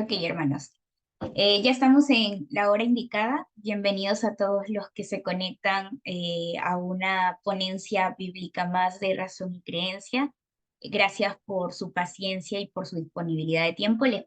Ok, hermanos. Ya estamos en la hora indicada. Bienvenidos a todos los que se conectan a una ponencia bíblica más de razón y creencia. Gracias por su paciencia y por su disponibilidad de tiempo. Les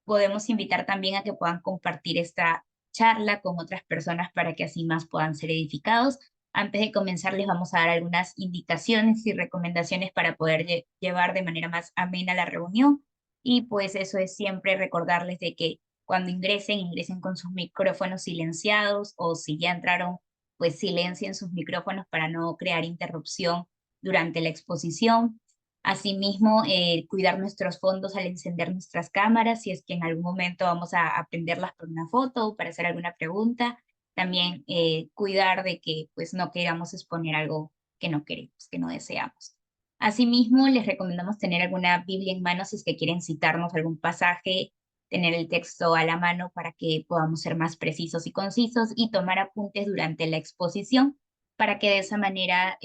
podemos invitar también a que puedan compartir esta charla con otras personas para que así más puedan ser edificados. Antes de comenzar, les vamos a dar algunas indicaciones y recomendaciones para poder llevar de manera más amena la reunión. Y pues eso es siempre recordarles de que cuando ingresen con sus micrófonos silenciados o si ya entraron, pues silencien sus micrófonos para no crear interrupción durante la exposición. Asimismo, cuidar nuestros fondos al encender nuestras cámaras, si es que en algún momento vamos a prenderlas por una foto o para hacer alguna pregunta. También cuidar de que pues no queramos exponer algo que no queremos, que no deseamos. Asimismo, les recomendamos tener alguna Biblia en mano si es que quieren citarnos algún pasaje, tener el texto a la mano para que podamos ser más precisos y concisos y tomar apuntes durante la exposición para que de esa manera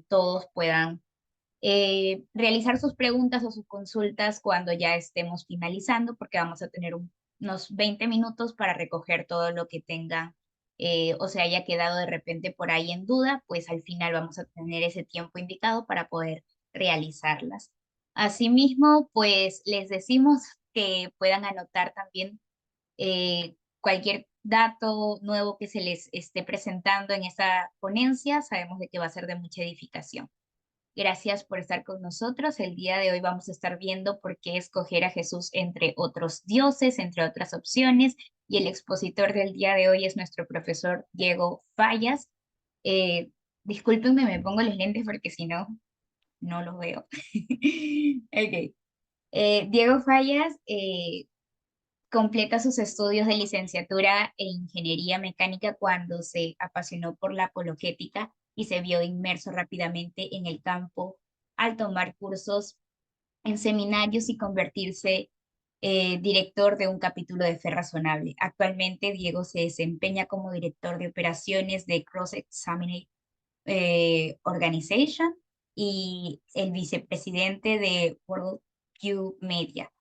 todos puedan realizar sus preguntas o sus consultas cuando ya estemos finalizando, porque vamos a tener unos 20 minutos para recoger todo lo que tenga o se haya quedado de repente por ahí en duda, pues al final vamos a tener ese tiempo indicado para poder realizarlas. Asimismo, pues les decimos que puedan anotar también cualquier dato nuevo que se les esté presentando en esta ponencia. Sabemos de que va a ser de mucha edificación. Gracias por estar con nosotros. El día de hoy vamos a estar viendo por qué escoger a Jesús entre otros dioses, entre otras opciones, y el expositor del día de hoy es nuestro profesor Diego Fallas. Eh, Discúlpenme, me pongo los lentes porque si no, no los veo. Ok. Diego Fallas completa sus estudios de licenciatura en ingeniería mecánica cuando se apasionó por la apologética y se vio inmerso rápidamente en el campo al tomar cursos en seminarios y convertirse director de un capítulo de Fe Razonable. Actualmente Diego se desempeña como director de operaciones de Cross Examine Organization y el vicepresidente de Worldview Media.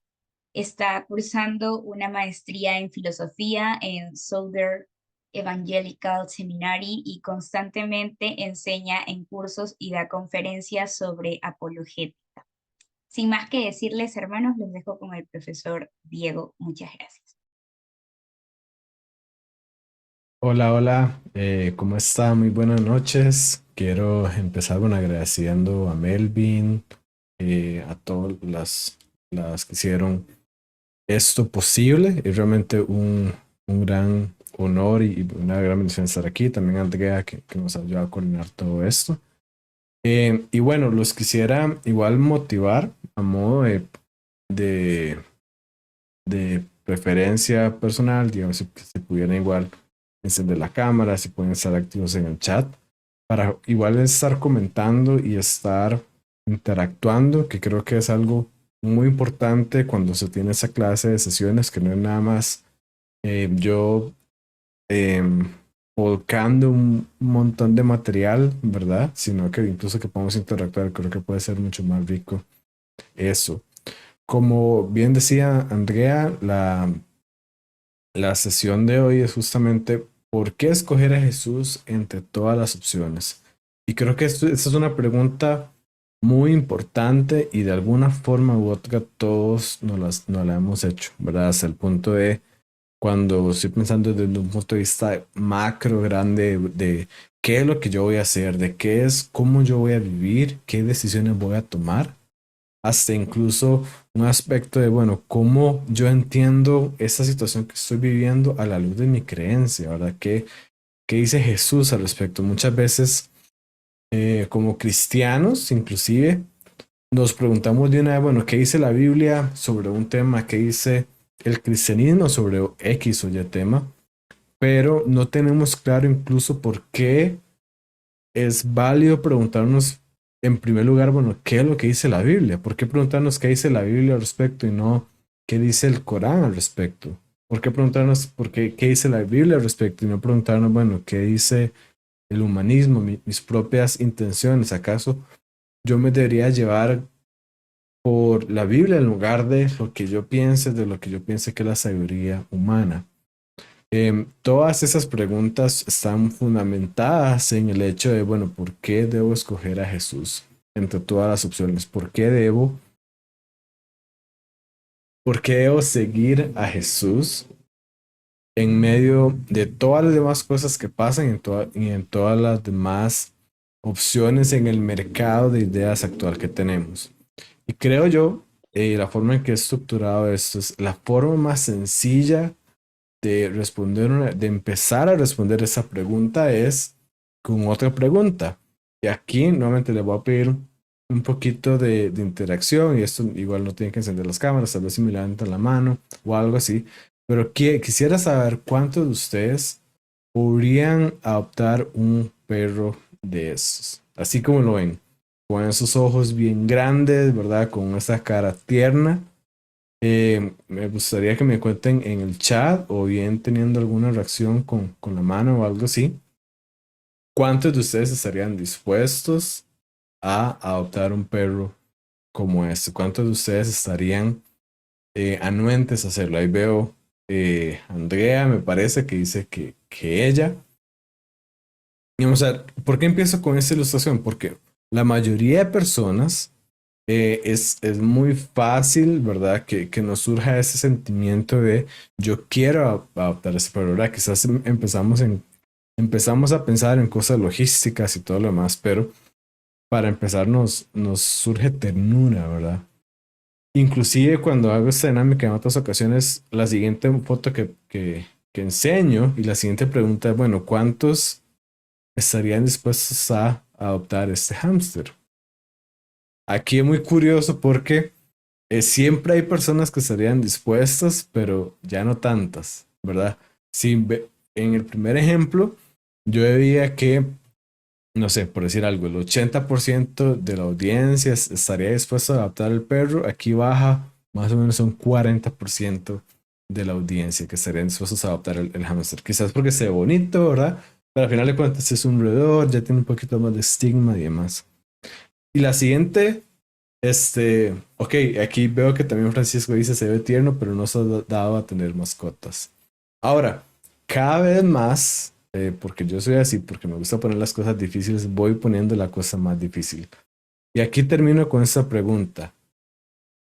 Está cursando una maestría en filosofía en Southern Evangelical Seminary y constantemente enseña en cursos y da conferencias sobre apologética. Sin más que decirles, hermanos, los dejo con el profesor Diego. Muchas gracias. Hola, hola, ¿cómo está? Muy buenas noches. Quiero empezar bueno, agradeciendo a Melvin, a todas las que hicieron esto posible. Es realmente un gran honor y una gran bendición estar aquí. También a Andrea, que nos ayuda a coordinar todo esto. Y bueno, los quisiera igual motivar a modo de, de preferencia personal, digamos, si pudieran igual encender la cámara, si pueden estar activos en el chat, para igual estar comentando y estar interactuando, que creo que es algo muy importante cuando se tiene esa clase de sesiones, que no es nada más yo eh, volcando un montón de material, ¿verdad? Sino que incluso que podamos interactuar, creo que puede ser mucho más rico eso. Como bien decía Andrea, la sesión de hoy es justamente ¿por qué escoger a Jesús entre todas las opciones? Y creo que esta es una pregunta muy importante y de alguna forma u otra todos nos la hemos hecho, ¿verdad? Hasta el punto de cuando estoy pensando desde un punto de vista macro, grande, de qué es lo que yo voy a hacer, de qué es, cómo yo voy a vivir, qué decisiones voy a tomar hasta incluso un aspecto de, bueno, cómo yo entiendo esta situación que estoy viviendo a la luz de mi creencia, ¿verdad? ¿Qué dice Jesús al respecto? Muchas veces, como cristianos, inclusive, nos preguntamos de una vez, bueno, ¿qué dice la Biblia sobre un tema? ¿Qué dice el cristianismo sobre X o Y tema? Pero no tenemos claro incluso por qué es válido preguntarnos en primer lugar, bueno, ¿qué es lo que dice la Biblia? ¿Por qué preguntarnos qué dice la Biblia al respecto y no qué dice el Corán al respecto? ¿Por qué preguntarnos qué dice la Biblia al respecto y no preguntarnos, bueno, qué dice el humanismo, mis propias intenciones? ¿Acaso yo me debería llevar por la Biblia en lugar de lo que yo piense, de lo que yo piense que es la sabiduría humana. Todas esas preguntas están fundamentadas en el hecho de, bueno, ¿por qué debo escoger a Jesús entre todas las opciones? Por qué debo seguir a Jesús en medio de todas las demás cosas que pasan y en todas las demás opciones en el mercado de ideas actual que tenemos? Y creo yo, la forma en que he estructurado esto es la forma más sencilla de de empezar a responder esa pregunta es con otra pregunta. Y aquí nuevamente le voy a pedir un poquito de interacción y esto igual no tiene que encender las cámaras, tal vez si me levantan la mano o algo así. Pero quisiera saber cuántos de ustedes podrían adoptar un perro de esos, así como lo ven, con esos ojos bien grandes, ¿verdad? Con esa cara tierna. Me gustaría que me cuenten en el chat o bien teniendo alguna reacción con la mano o algo así. ¿Cuántos de ustedes estarían dispuestos a adoptar un perro como este? ¿Cuántos de ustedes estarían anuentes a hacerlo? Ahí veo Andrea, me parece que dice que ella. Y vamos a ver, ¿por qué empiezo con esta ilustración? Porque la mayoría de personas es muy fácil, ¿verdad? Que nos surja ese sentimiento de yo quiero adoptar ese perro, ¿verdad? Quizás empezamos a pensar en cosas logísticas y todo lo demás, pero para empezar nos surge ternura, ¿verdad? Inclusive cuando hago esta dinámica en otras ocasiones, la siguiente foto que enseño y la siguiente pregunta es, bueno, ¿cuántos estarían dispuestos a adoptar este hámster? Aquí es muy curioso porque siempre hay personas que estarían dispuestas, pero ya no tantas, ¿verdad? En el primer ejemplo, yo veía que, no sé, por decir algo, el 80% de la audiencia estaría dispuesto a adoptar el perro. Aquí baja más o menos un 40% de la audiencia que estarían dispuestos a adoptar el hámster. Quizás porque se ve bonito, ¿verdad? Pero al final de cuentas es un roedor, ya tiene un poquito más de estigma y demás. Y la siguiente ok, aquí veo que también Francisco dice se ve tierno, pero no se ha dado a tener mascotas. Ahora, cada vez más, porque yo soy así, porque me gusta poner las cosas difíciles, voy poniendo la cosa más difícil. Y aquí termino con esta pregunta.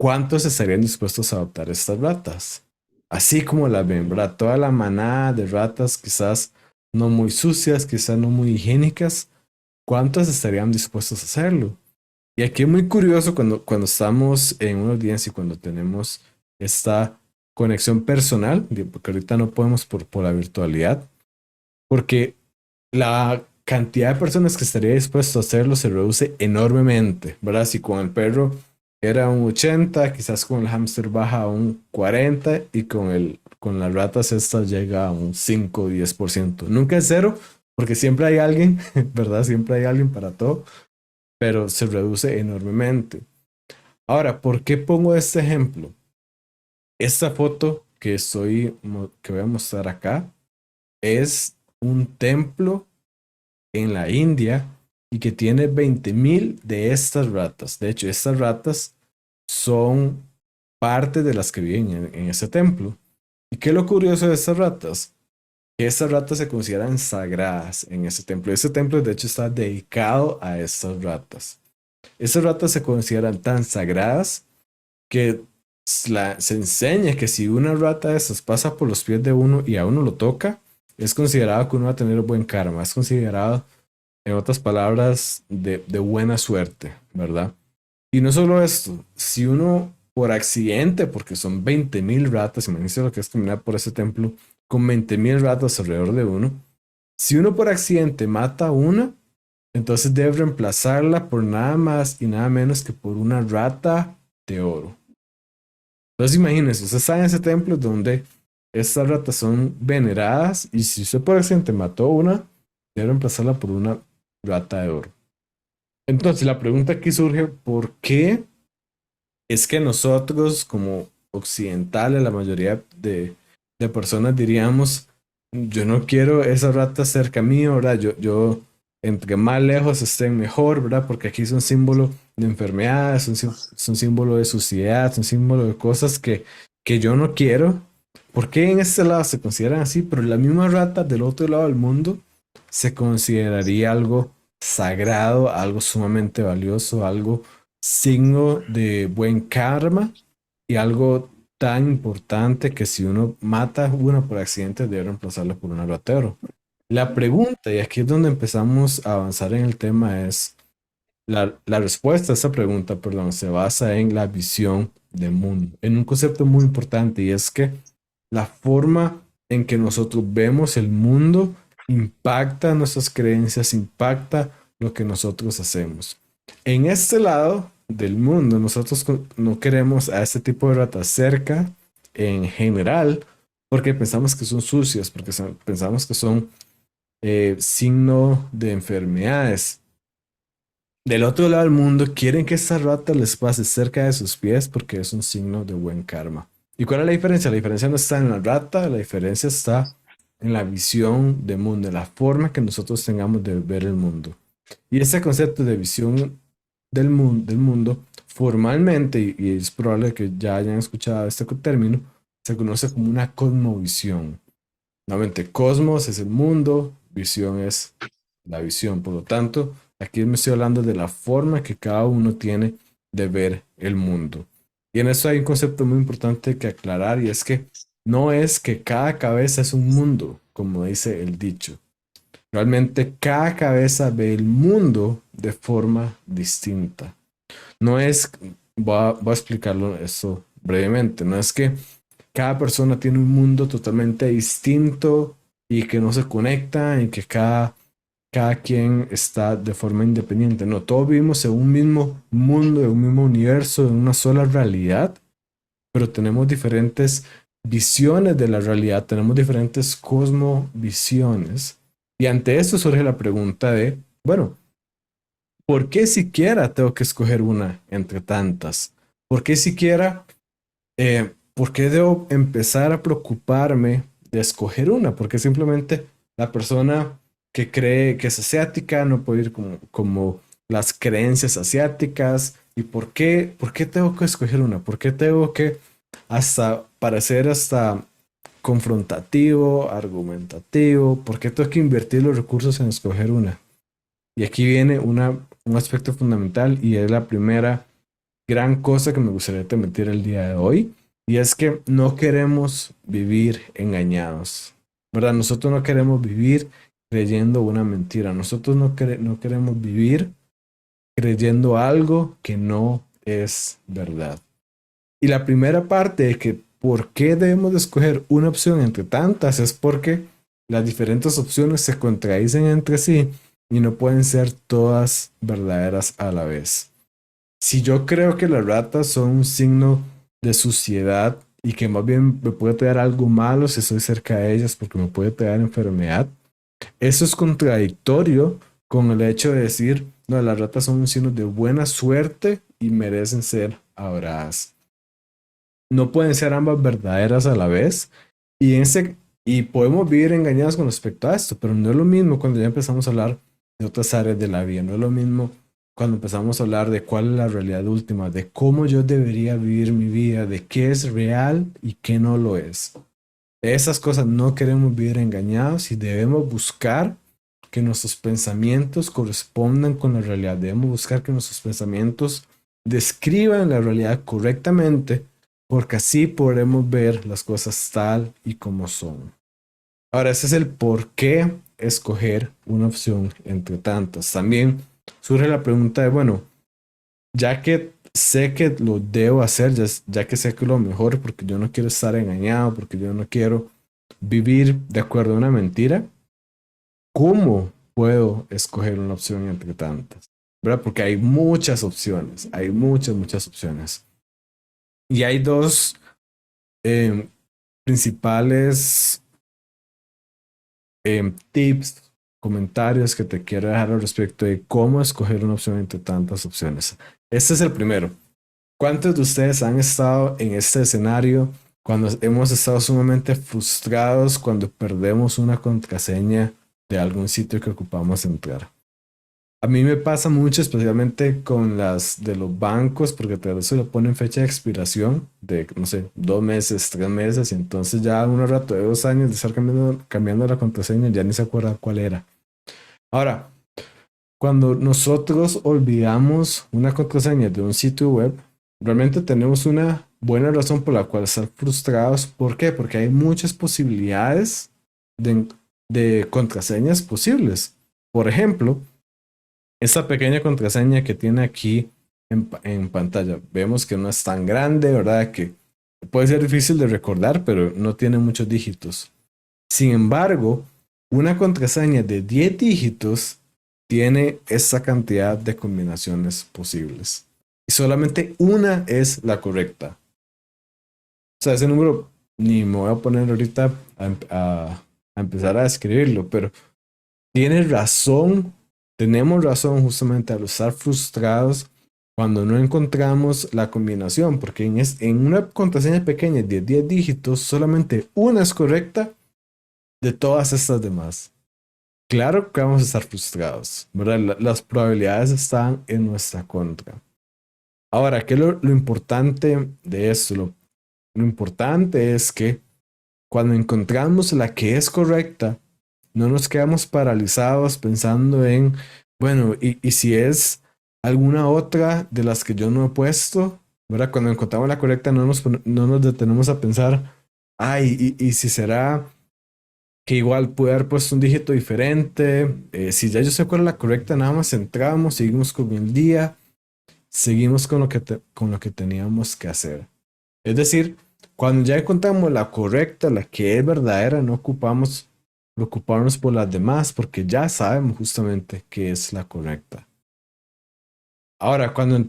¿Cuántos estarían dispuestos a adoptar estas ratas? Así como las ven, ¿verdad? Toda la manada de ratas, quizás no muy sucias, quizás no muy higiénicas. ¿Cuántos estarían dispuestos a hacerlo? Y aquí es muy curioso cuando estamos en una audiencia y cuando tenemos esta conexión personal, porque ahorita no podemos por la virtualidad, porque la cantidad de personas que estaría dispuesto a hacerlo se reduce enormemente, ¿verdad? Si con el perro era un 80, quizás con el hámster baja a un 40 y con las ratas estas llega a un 5 o 10%. Nunca es cero, porque siempre hay alguien, ¿verdad? Siempre hay alguien para todo, pero se reduce enormemente. Ahora, ¿por qué pongo este ejemplo? Esta foto que voy a mostrar acá es un templo en la India y que tiene 20.000 de estas ratas. De hecho, estas ratas son parte de las que viven en ese templo. ¿Y qué es lo curioso de estas ratas? Que estas ratas se consideran sagradas en ese templo. Ese templo, de hecho, está dedicado a estas ratas. Estas ratas se consideran tan sagradas que se enseña que si una rata de esas pasa por los pies de uno y a uno lo toca, es considerado que uno va a tener buen karma, es considerado, en otras palabras, de buena suerte, ¿verdad? Y no solo esto, si uno por accidente, porque son 20.000 ratas, imagínense lo que es caminar por ese templo con 20.000 ratas alrededor de uno, si uno por accidente mata a una, entonces debe reemplazarla por nada más y nada menos que por una rata de oro. Entonces imagínense, usted está en ese templo donde estas ratas son veneradas y si usted por accidente mató una, debe reemplazarla por una rata de oro. Entonces la pregunta aquí surge, ¿por qué es que nosotros como occidentales, la mayoría de personas diríamos, yo no quiero esa rata cerca mío, ¿verdad? Entre más lejos estén mejor, ¿verdad? Porque aquí es un símbolo de enfermedades, son símbolo de suciedad, son símbolo de cosas que yo no quiero. ¿Por qué en este lado se consideran así? Pero la misma rata del otro lado del mundo se consideraría algo sagrado, algo sumamente valioso, algo signo de buen karma y algo tan importante que si uno mata a una por accidente debe reemplazarla por un ratero. La pregunta, y aquí es donde empezamos a avanzar en el tema, es la respuesta a esa pregunta, perdón, se basa en la visión de mundo, en un concepto muy importante y es que la forma en que nosotros vemos el mundo impacta nuestras creencias, impacta lo que nosotros hacemos. En este lado del mundo, nosotros no queremos a este tipo de ratas cerca en general porque pensamos que son sucias, porque pensamos que son signo de enfermedades. Del otro lado del mundo, quieren que esta rata les pase cerca de sus pies porque es un signo de buen karma. ¿Y cuál es la diferencia? La diferencia no está en la rata, la diferencia está en la visión del mundo, en la forma que nosotros tengamos de ver el mundo. Y ese concepto de visión del mundo formalmente, y es probable que ya hayan escuchado este término, se conoce como una cosmovisión. Nuevamente, cosmos es el mundo, visión es la visión. Por lo tanto, aquí me estoy hablando de la forma que cada uno tiene de ver el mundo. Y en eso hay un concepto muy importante que aclarar y es que no es que cada cabeza es un mundo, como dice el dicho. Realmente cada cabeza ve el mundo de forma distinta. No es, voy a explicarlo eso brevemente, no es que cada persona tiene un mundo totalmente distinto y que no se conecta y que cada quien está de forma independiente. No, todos vivimos en un mismo mundo, en un mismo universo, en una sola realidad, pero tenemos diferentes visiones de la realidad, tenemos diferentes cosmovisiones. Y ante esto surge la pregunta de, bueno, ¿por qué siquiera tengo que escoger una entre tantas? ¿Por qué siquiera ¿por qué debo empezar a preocuparme de escoger una? Porque simplemente la persona que cree que es asiática no puede ir como las creencias asiáticas. ¿Y por qué tengo que escoger una? ¿Por qué tengo que hasta parecer hasta confrontativo, argumentativo? ¿Por qué tengo que invertir los recursos en escoger una? Y aquí viene un aspecto fundamental y es la primera gran cosa que me gustaría transmitir el día de hoy. Y es que no queremos vivir engañados, ¿verdad? Nosotros no queremos vivir creyendo una mentira. Nosotros no queremos vivir creyendo algo que no es verdad. Y la primera parte de que por qué debemos de escoger una opción entre tantas es porque las diferentes opciones se contradicen entre sí y no pueden ser todas verdaderas a la vez. Si yo creo que las ratas son un signo de suciedad y que más bien me puede traer algo malo si estoy cerca de ellas porque me puede traer enfermedad, eso es contradictorio con el hecho de decir, no, las ratas son un signo de buena suerte y merecen ser adoradas. No pueden ser ambas verdaderas a la vez y, y podemos vivir engañados con respecto a esto, pero no es lo mismo cuando ya empezamos a hablar de otras áreas de la vida, no es lo mismo cuando empezamos a hablar de cuál es la realidad última, de cómo yo debería vivir mi vida, de qué es real y qué no lo es. Esas cosas no queremos vivir engañados y debemos buscar que nuestros pensamientos correspondan con la realidad. Debemos buscar que nuestros pensamientos describan la realidad correctamente, porque así podremos ver las cosas tal y como son. Ahora, ese es el por qué escoger una opción entre tantas. También surge la pregunta de, bueno, ya que sé que lo debo hacer, ya que sé que es lo mejor, porque yo no quiero estar engañado, porque yo no quiero vivir de acuerdo a una mentira, ¿cómo puedo escoger una opción entre tantas? ¿Verdad? Porque hay muchas opciones, hay muchas opciones. Y hay dos eh, principales tips, comentarios que te quiero dejar al respecto de cómo escoger una opción entre tantas opciones. Este es el primero. ¿Cuántos de ustedes han estado en este escenario cuando hemos estado sumamente frustrados cuando perdemos una contraseña de algún sitio que ocupamos entrar? A mí me pasa mucho, especialmente con las de los bancos, porque tal vez se le ponen fecha de expiración de, no sé, 2 meses, 3 meses, y entonces ya un rato de 2 años de estar cambiando la contraseña, ya ni se acuerda cuál era. Ahora, cuando nosotros olvidamos una contraseña de un sitio web, realmente tenemos una buena razón por la cual estar frustrados. ¿Por qué? Porque hay muchas posibilidades de, de contraseñas posibles. Por ejemplo, esta pequeña contraseña que tiene aquí en pantalla, vemos que no es tan grande, ¿verdad? Que puede ser difícil de recordar, pero no tiene muchos dígitos. Sin embargo, una contraseña de 10 dígitos tiene esa cantidad de combinaciones posibles. Y solamente una es la correcta. O sea, ese número ni me voy a poner ahorita a empezar a escribirlo, pero tienes razón, tenemos razón justamente al estar frustrados cuando no encontramos la combinación, porque en una contraseña pequeña de 10 dígitos, solamente una es correcta de todas estas demás. Claro que vamos a estar frustrados, ¿verdad? Las probabilidades están en nuestra contra. Ahora, ¿qué es lo importante de esto? Lo importante es que cuando encontramos la que es correcta, no nos quedamos paralizados pensando en, bueno, y si es alguna otra de las que yo no he puesto, ¿verdad? Cuando encontramos la correcta, no nos detenemos a pensar, ay, y si será que igual puede haber puesto un dígito diferente. Si ya yo sé cuál es la correcta, nada más entramos, seguimos con el día, seguimos con lo que teníamos que hacer. Es decir, cuando ya encontramos la correcta, la que es verdadera, no ocupamos preocuparnos por las demás porque ya sabemos justamente que es la correcta. Ahora, cuando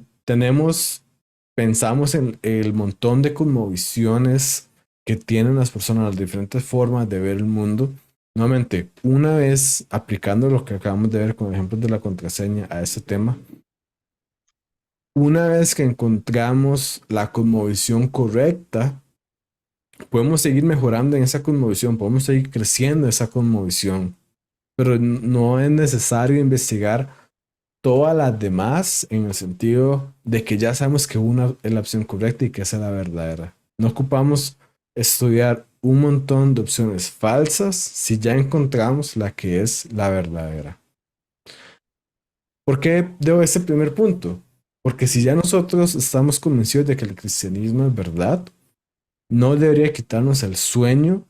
pensamos en el montón de cosmovisiones que tienen las personas, las diferentes formas de ver el mundo, nuevamente, una vez aplicando lo que acabamos de ver con ejemplos de la contraseña a este tema, una vez que encontramos la cosmovisión correcta, podemos seguir mejorando en esa cosmovisión, podemos seguir creciendo en esa cosmovisión, pero no es necesario investigar todas las demás en el sentido de que ya sabemos que una es la opción correcta y que esa es la verdadera. No ocupamos estudiar un montón de opciones falsas si ya encontramos la que es la verdadera. ¿Por qué debo ese primer punto? Porque si ya nosotros estamos convencidos de que el cristianismo es verdad, no debería quitarnos el sueño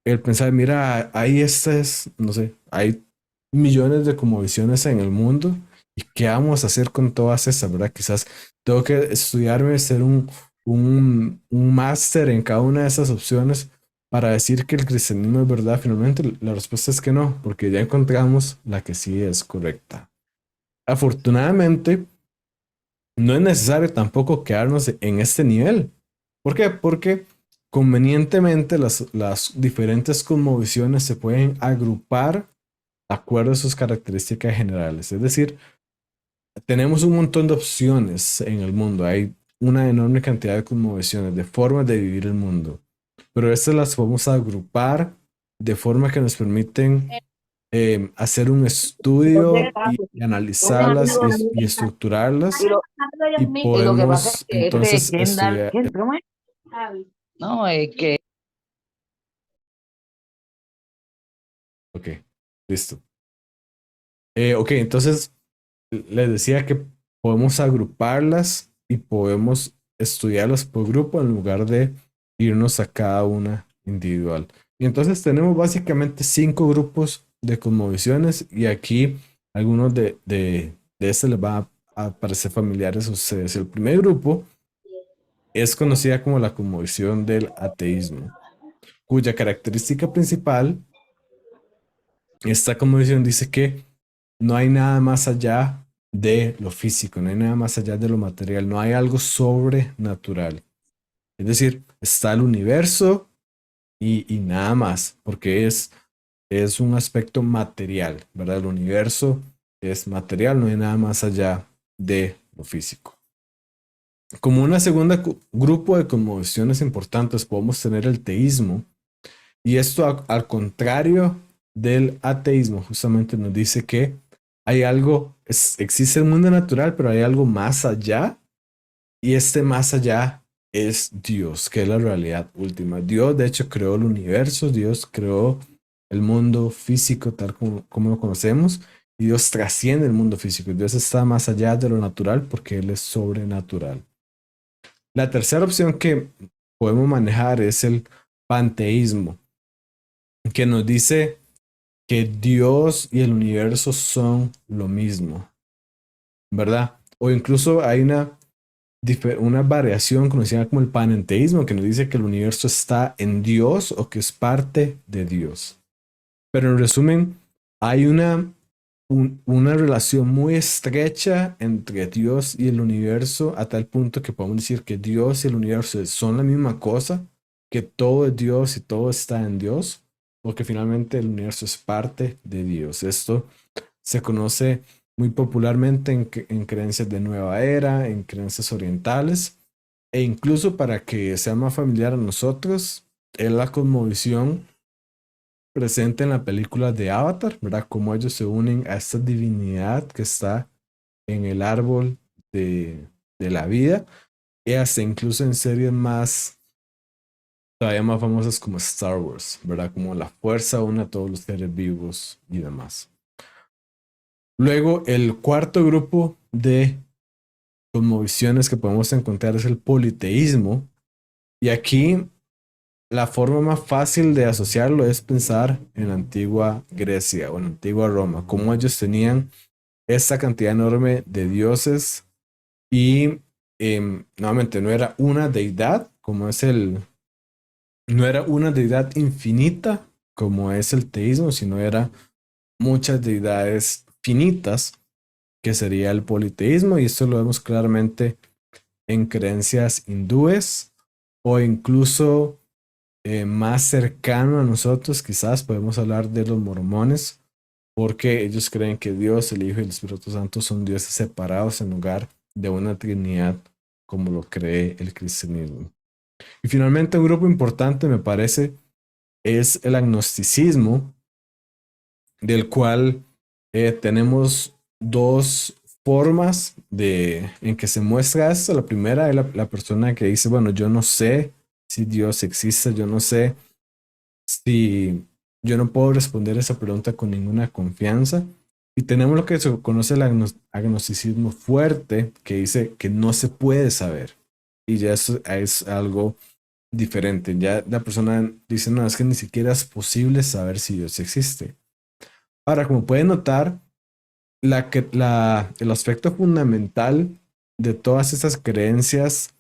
el pensar, mira, hay estas, no sé, hay millones de cosmovisiones en el mundo y qué vamos a hacer con todas esas, ¿verdad? Quizás tengo que estudiarme, hacer un máster en cada una de esas opciones para decir que el cristianismo es verdad. Finalmente, la respuesta es que no, porque ya encontramos la que sí es correcta. Afortunadamente, no es necesario tampoco quedarnos en este nivel. ¿Por qué? Porque convenientemente las diferentes cosmovisiones se pueden agrupar de acuerdo a sus características generales. Es decir, tenemos un montón de opciones en el mundo. Hay una enorme cantidad de cosmovisiones, de formas de vivir el mundo. Pero estas las podemos agrupar de forma que nos permiten hacer un estudio y analizarlas y estructurarlas y Y lo que pasa es podemos que entonces Kendall, estudiar. ¿cómo es? No, es que Ok, listo. Ok, entonces les decía que podemos agruparlas y podemos estudiarlas por grupo en lugar de irnos a cada una individual. Y entonces tenemos básicamente 5 grupos de cosmovisiones y aquí algunos de estos les va a parecer familiares a ustedes. El primer grupo es conocida como la cosmovisión del ateísmo, cuya característica principal, esta cosmovisión dice que no hay nada más allá de lo físico, no hay nada más allá de lo material, no hay algo sobrenatural. Es decir, está el universo y nada más, porque es un aspecto material, ¿verdad? El universo es material, no hay nada más allá de lo físico. Como una segunda grupo de cosmovisiones importantes podemos tener el teísmo, y esto al contrario del ateísmo, justamente nos dice que hay algo, existe el mundo natural, pero hay algo más allá, y este más allá es Dios, que es la realidad última. Dios, de hecho, creó el universo, Dios creó el mundo físico tal como lo conocemos, y Dios trasciende el mundo físico. Dios está más allá de lo natural porque Él es sobrenatural. La tercera opción que podemos manejar es el panteísmo, que nos dice que Dios y el universo son lo mismo, ¿verdad? O incluso hay una variación conocida como el panenteísmo, que nos dice que el universo está en Dios o que es parte de Dios. Pero en resumen, hay una relación muy estrecha entre Dios y el universo, a tal punto que podemos decir que Dios y el universo son la misma cosa, que todo es Dios y todo está en Dios, porque finalmente el universo es parte de Dios. Esto se conoce muy popularmente en creencias de nueva era, en creencias orientales, e incluso para que sea más familiar a nosotros, es la cosmovisión presente en la película de Avatar, ¿verdad? Cómo ellos se unen a esta divinidad que está en el árbol de la vida, y hasta incluso en series todavía más famosas como Star Wars, ¿verdad? Como la fuerza une a todos los seres vivos y demás. Luego, el cuarto grupo de cosmovisiones que podemos encontrar es el politeísmo. Y aquí la forma más fácil de asociarlo es pensar en la antigua Grecia o en la antigua Roma, cómo ellos tenían esta cantidad enorme de dioses y nuevamente no era una deidad como es no era una deidad infinita como es el teísmo, sino era muchas deidades finitas que sería el politeísmo, y esto lo vemos claramente en creencias hindúes o incluso más cercano a nosotros, quizás podemos hablar de los mormones, porque ellos creen que Dios, el Hijo y el Espíritu Santo son dioses separados en lugar de una Trinidad como lo cree el cristianismo. Y finalmente un grupo importante me parece es el agnosticismo, del cual tenemos dos formas en que se muestra esto. La primera es la persona que dice, bueno, yo no sé si Dios existe, yo no sé si yo no puedo responder esa pregunta con ninguna confianza. Y tenemos lo que se conoce el agnosticismo fuerte, que dice que no se puede saber. Y ya eso es algo diferente. Ya la persona dice, no, es que ni siquiera es posible saber si Dios existe. Ahora, como pueden notar, el aspecto fundamental de todas estas creencias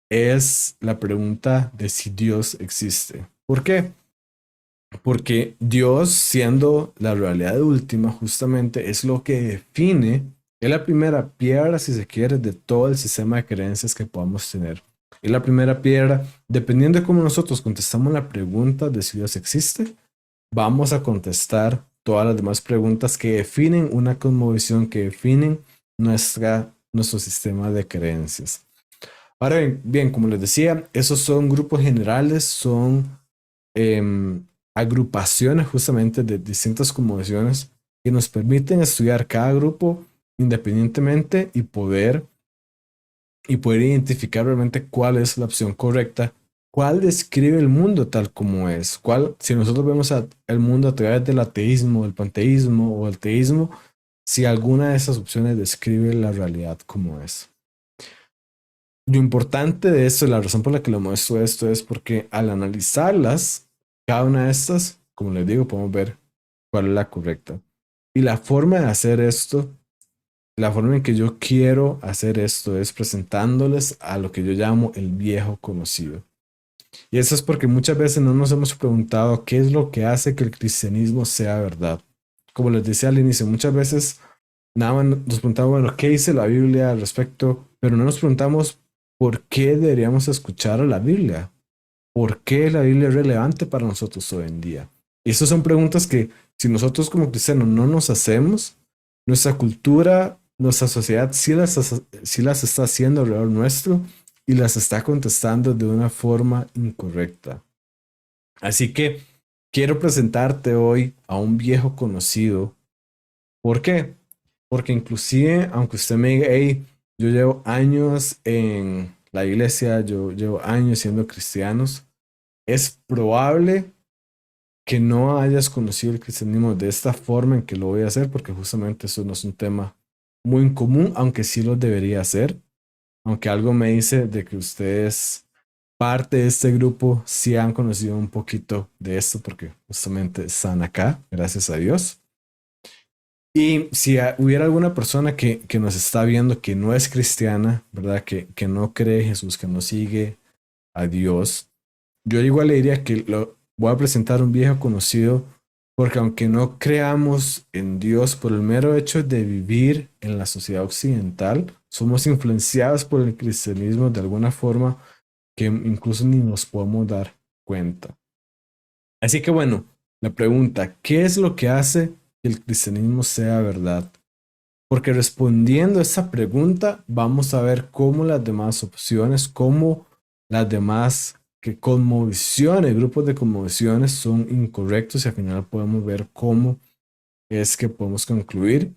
es la pregunta de si Dios existe. ¿Por qué? Porque Dios, siendo la realidad última, justamente es lo que define, es la primera piedra, si se quiere, de todo el sistema de creencias que podamos tener. Es la primera piedra, dependiendo de cómo nosotros contestamos la pregunta de si Dios existe, vamos a contestar todas las demás preguntas que definen una cosmovisión, que definen nuestro sistema de creencias. Ahora bien, como les decía, esos son grupos generales, son agrupaciones justamente de distintas cosmovisiones que nos permiten estudiar cada grupo independientemente y poder identificar realmente cuál es la opción correcta, cuál describe el mundo tal como es, si nosotros vemos el mundo a través del ateísmo, el panteísmo o el teísmo, si alguna de esas opciones describe la realidad como es. Lo importante de esto, la razón por la que lo muestro esto es porque al analizarlas, cada una de estas, como les digo, podemos ver cuál es la correcta. Y la forma de hacer esto, la forma en que yo quiero hacer esto es presentándoles a lo que yo llamo el viejo conocido. Y eso es porque muchas veces no nos hemos preguntado qué es lo que hace que el cristianismo sea verdad. Como les decía al inicio, muchas veces nada más nos preguntamos, bueno, ¿qué dice la Biblia al respecto? Pero no nos preguntamos por qué deberíamos escuchar a la Biblia. ¿Por qué la Biblia es relevante para nosotros hoy en día? Y esas son preguntas que si nosotros como cristianos no nos hacemos, nuestra cultura, nuestra sociedad sí las está haciendo alrededor nuestro y las está contestando de una forma incorrecta. Así que quiero presentarte hoy a un viejo conocido. ¿Por qué? Porque inclusive, aunque usted me diga, hey, yo llevo años en la iglesia, yo llevo años siendo cristianos, es probable que no hayas conocido el cristianismo de esta forma en que lo voy a hacer, porque justamente eso no es un tema muy común, aunque sí lo debería hacer. Aunque algo me dice de que ustedes, parte de este grupo, sí han conocido un poquito de esto, porque justamente están acá, gracias a Dios. Y si hubiera alguna persona que nos está viendo que no es cristiana, ¿verdad? Que no cree en Jesús, que no sigue a Dios, yo igual le diría que lo voy a presentar un viejo conocido, porque aunque no creamos en Dios por el mero hecho de vivir en la sociedad occidental, somos influenciados por el cristianismo de alguna forma que incluso ni nos podemos dar cuenta. Así que bueno, la pregunta, ¿qué es lo que hace que el cristianismo sea verdad? Porque respondiendo a esa pregunta, vamos a ver cómo las demás opciones, cómo las demás que cosmovisiones, grupos de cosmovisiones son incorrectos y al final podemos ver cómo es que podemos concluir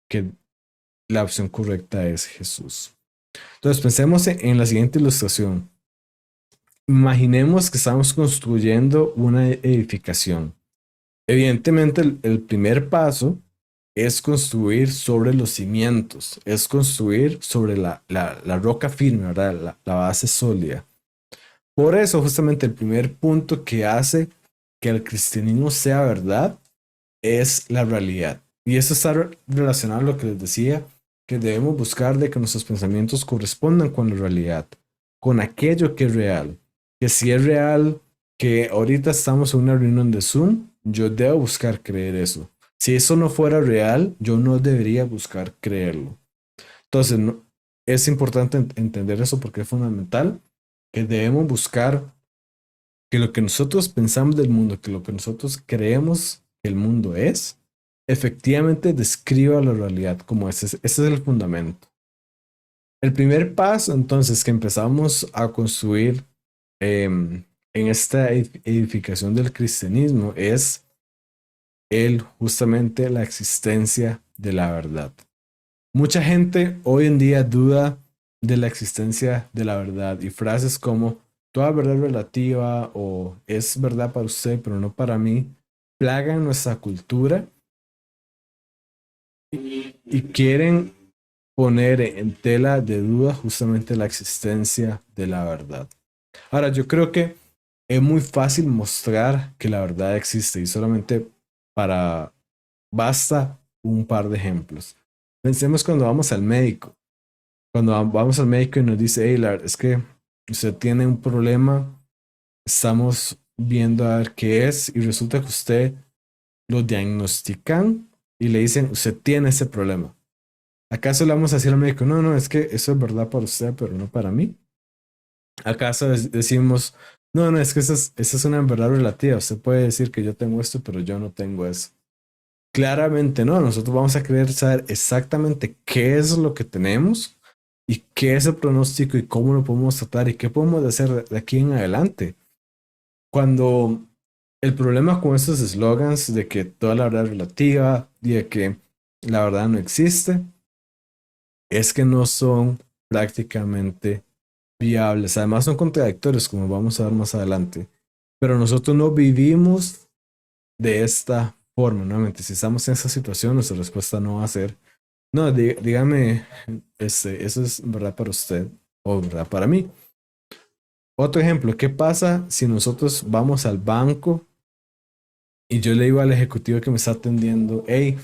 que la opción correcta es Jesús. Entonces pensemos en la siguiente ilustración. Imaginemos que estamos construyendo una edificación. Evidentemente, el primer paso es construir sobre los cimientos, es construir sobre la roca firme, ¿verdad? La base sólida. Por eso, justamente el primer punto que hace que el cristianismo sea verdad es la realidad. Y eso está relacionado a lo que les decía, que debemos buscar de que nuestros pensamientos correspondan con la realidad, con aquello que es real. Que si es real que ahorita estamos en una reunión de Zoom, yo debo buscar creer eso. Si eso no fuera real, yo no debería buscar creerlo. Entonces, es importante entender eso porque es fundamental que debemos buscar que lo que nosotros pensamos del mundo, que lo que nosotros creemos que el mundo es, efectivamente describa la realidad como ese es el fundamento. El primer paso, entonces, que empezamos a construir en esta edificación del cristianismo es justamente la existencia de la verdad. Mucha gente hoy en día duda de la existencia de la verdad y frases como toda verdad es relativa o es verdad para usted pero no para mí plagan nuestra cultura y quieren poner en tela de duda justamente la existencia de la verdad. Ahora, yo creo que es muy fácil mostrar que la verdad existe y solamente para basta un par de ejemplos. Pensemos cuando vamos al médico. Cuando vamos al médico y nos dice, hey, es que usted tiene un problema, estamos viendo a ver qué es y resulta que usted lo diagnostican y le dicen, usted tiene ese problema. ¿Acaso le vamos a decir al médico, no, no, es que eso es verdad para usted, pero no para mí? ¿Acaso decimos, no, no, es que esa es una verdad relativa, usted puede decir que yo tengo esto, pero yo no tengo eso? Claramente no, nosotros vamos a querer saber exactamente qué es lo que tenemos y qué es el pronóstico y cómo lo podemos tratar y qué podemos hacer de aquí en adelante. Cuando el problema con estos eslogans de que toda la verdad es relativa y de que la verdad no existe es que no son prácticamente viables. Además son contradictorios, como vamos a ver más adelante. Pero nosotros no vivimos de esta forma. Nuevamente, si estamos en esa situación, nuestra respuesta no va a ser, no, dígame, eso es verdad para usted o verdad para mí. Otro ejemplo, ¿qué pasa si nosotros vamos al banco y yo le digo al ejecutivo que me está atendiendo, hey,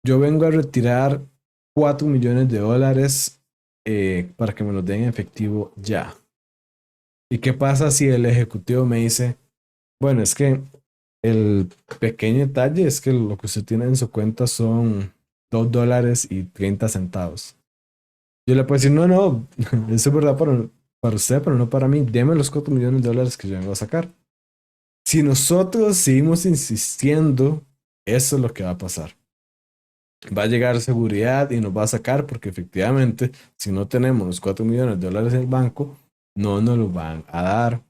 yo vengo a retirar 4 millones de dólares para que me los den en efectivo ya? ¿Y qué pasa si el ejecutivo me dice, bueno, es que el pequeño detalle es que lo que usted tiene en su cuenta son $2.30? Yo le puedo decir, no, no, eso es verdad para usted, pero no para mí. Deme los 4 millones de dólares que yo vengo a sacar. Si nosotros seguimos insistiendo, eso es lo que va a pasar. Va a llegar seguridad y nos va a sacar porque efectivamente, si no tenemos los 4 millones de dólares en el banco, no nos lo van a dar.